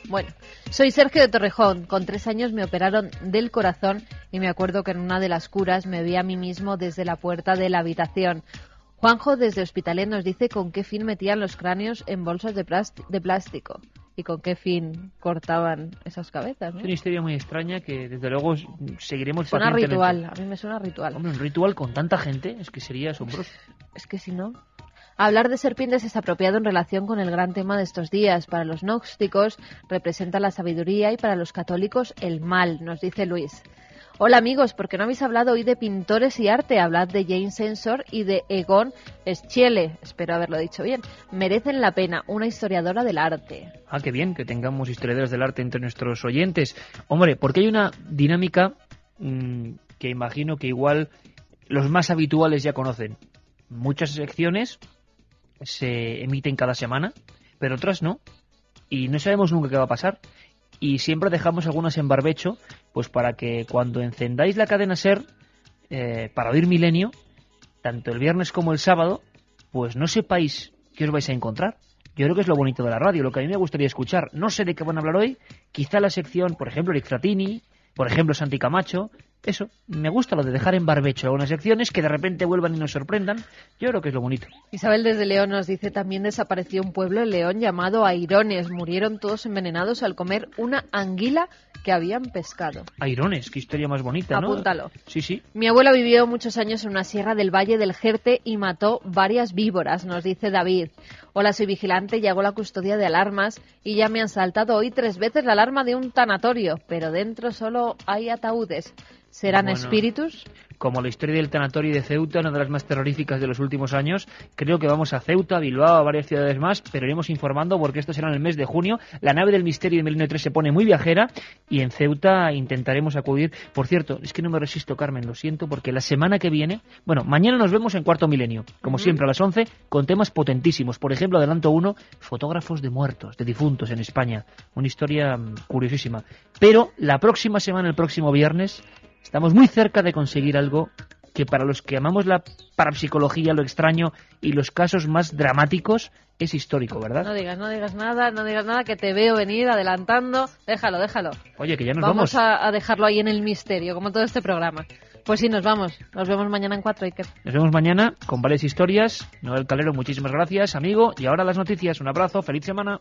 Bueno, soy Sergio de Torrejón. Con 3 años me operaron del corazón y me acuerdo que en una de las curas me vi a mí mismo desde la puerta de la habitación. Juanjo desde Hospitalet nos dice con qué fin metían los cráneos en bolsas de plástico y con qué fin cortaban esas cabezas, ¿no? Es una historia muy extraña que desde luego seguiremos Suena pacientemente. ritual, a mí me suena ritual. Hombre, un ritual con tanta gente es que sería asombroso. Es que si no... Hablar de serpientes es apropiado en relación con el gran tema de estos días. Para los gnósticos representa la sabiduría y para los católicos el mal, nos dice Luis. Hola amigos, ¿por qué no habéis hablado hoy de pintores y arte? Hablad de James Ensor y de Egon Schiele, espero haberlo dicho bien. Merecen la pena, una historiadora del arte. Ah, qué bien que tengamos historiadores del arte entre nuestros oyentes. Hombre, porque hay una dinámica que imagino que igual los más habituales ya conocen. Muchas secciones se emiten cada semana, pero otras no, y no sabemos nunca qué va a pasar, y siempre dejamos algunas en barbecho, pues para que cuando encendáis la cadena SER para oír Milenio, tanto el viernes como el sábado, pues no sepáis qué os vais a encontrar. Yo creo que es lo bonito de la radio, lo que a mí me gustaría escuchar. No sé de qué van a hablar hoy, quizá la sección, por ejemplo, Eric Fratini, por ejemplo, Santi Camacho. Eso, me gusta lo de dejar en barbecho algunas secciones que de repente vuelvan y nos sorprendan. Yo creo que es lo bonito. Isabel desde León nos dice, también desapareció un pueblo en León llamado Airones. Murieron todos envenenados al comer una anguila que habían pescado. Airones, qué historia más bonita, ¿no? Apúntalo. Sí, sí. Mi abuela vivió muchos años en una sierra del Valle del Jerte y mató varias víboras, nos dice David. Hola, soy vigilante, llegó la custodia de alarmas y ya me han saltado hoy 3 veces la alarma de un tanatorio, pero dentro solo hay ataúdes. ¿Serán espíritus? Como la historia del tanatorio de Ceuta, una de las más terroríficas de los últimos años. Creo que vamos a Ceuta, Bilbao, a varias ciudades más, pero iremos informando porque esto será en el mes de junio. La nave del misterio de Milenio 3 se pone muy viajera y en Ceuta intentaremos acudir. Por cierto, es que no me resisto, Carmen, lo siento, porque la semana que viene, bueno, mañana nos vemos en Cuarto Milenio, como siempre a las 11, con temas potentísimos. Por ejemplo, adelanto uno, fotógrafos de muertos, de difuntos en España. Una historia curiosísima. Pero la próxima semana, el próximo viernes, estamos muy cerca de conseguir algo que para los que amamos la parapsicología, lo extraño y los casos más dramáticos es histórico, ¿verdad? No digas nada, que te veo venir adelantando. Déjalo. Oye, que ya nos vamos. Vamos a dejarlo ahí en el misterio, como todo este programa. Pues sí, nos vamos. Nos vemos mañana en 4, Iker. Nos vemos mañana con varias historias. Noel Calero, muchísimas gracias, amigo. Y ahora las noticias. Un abrazo, feliz semana.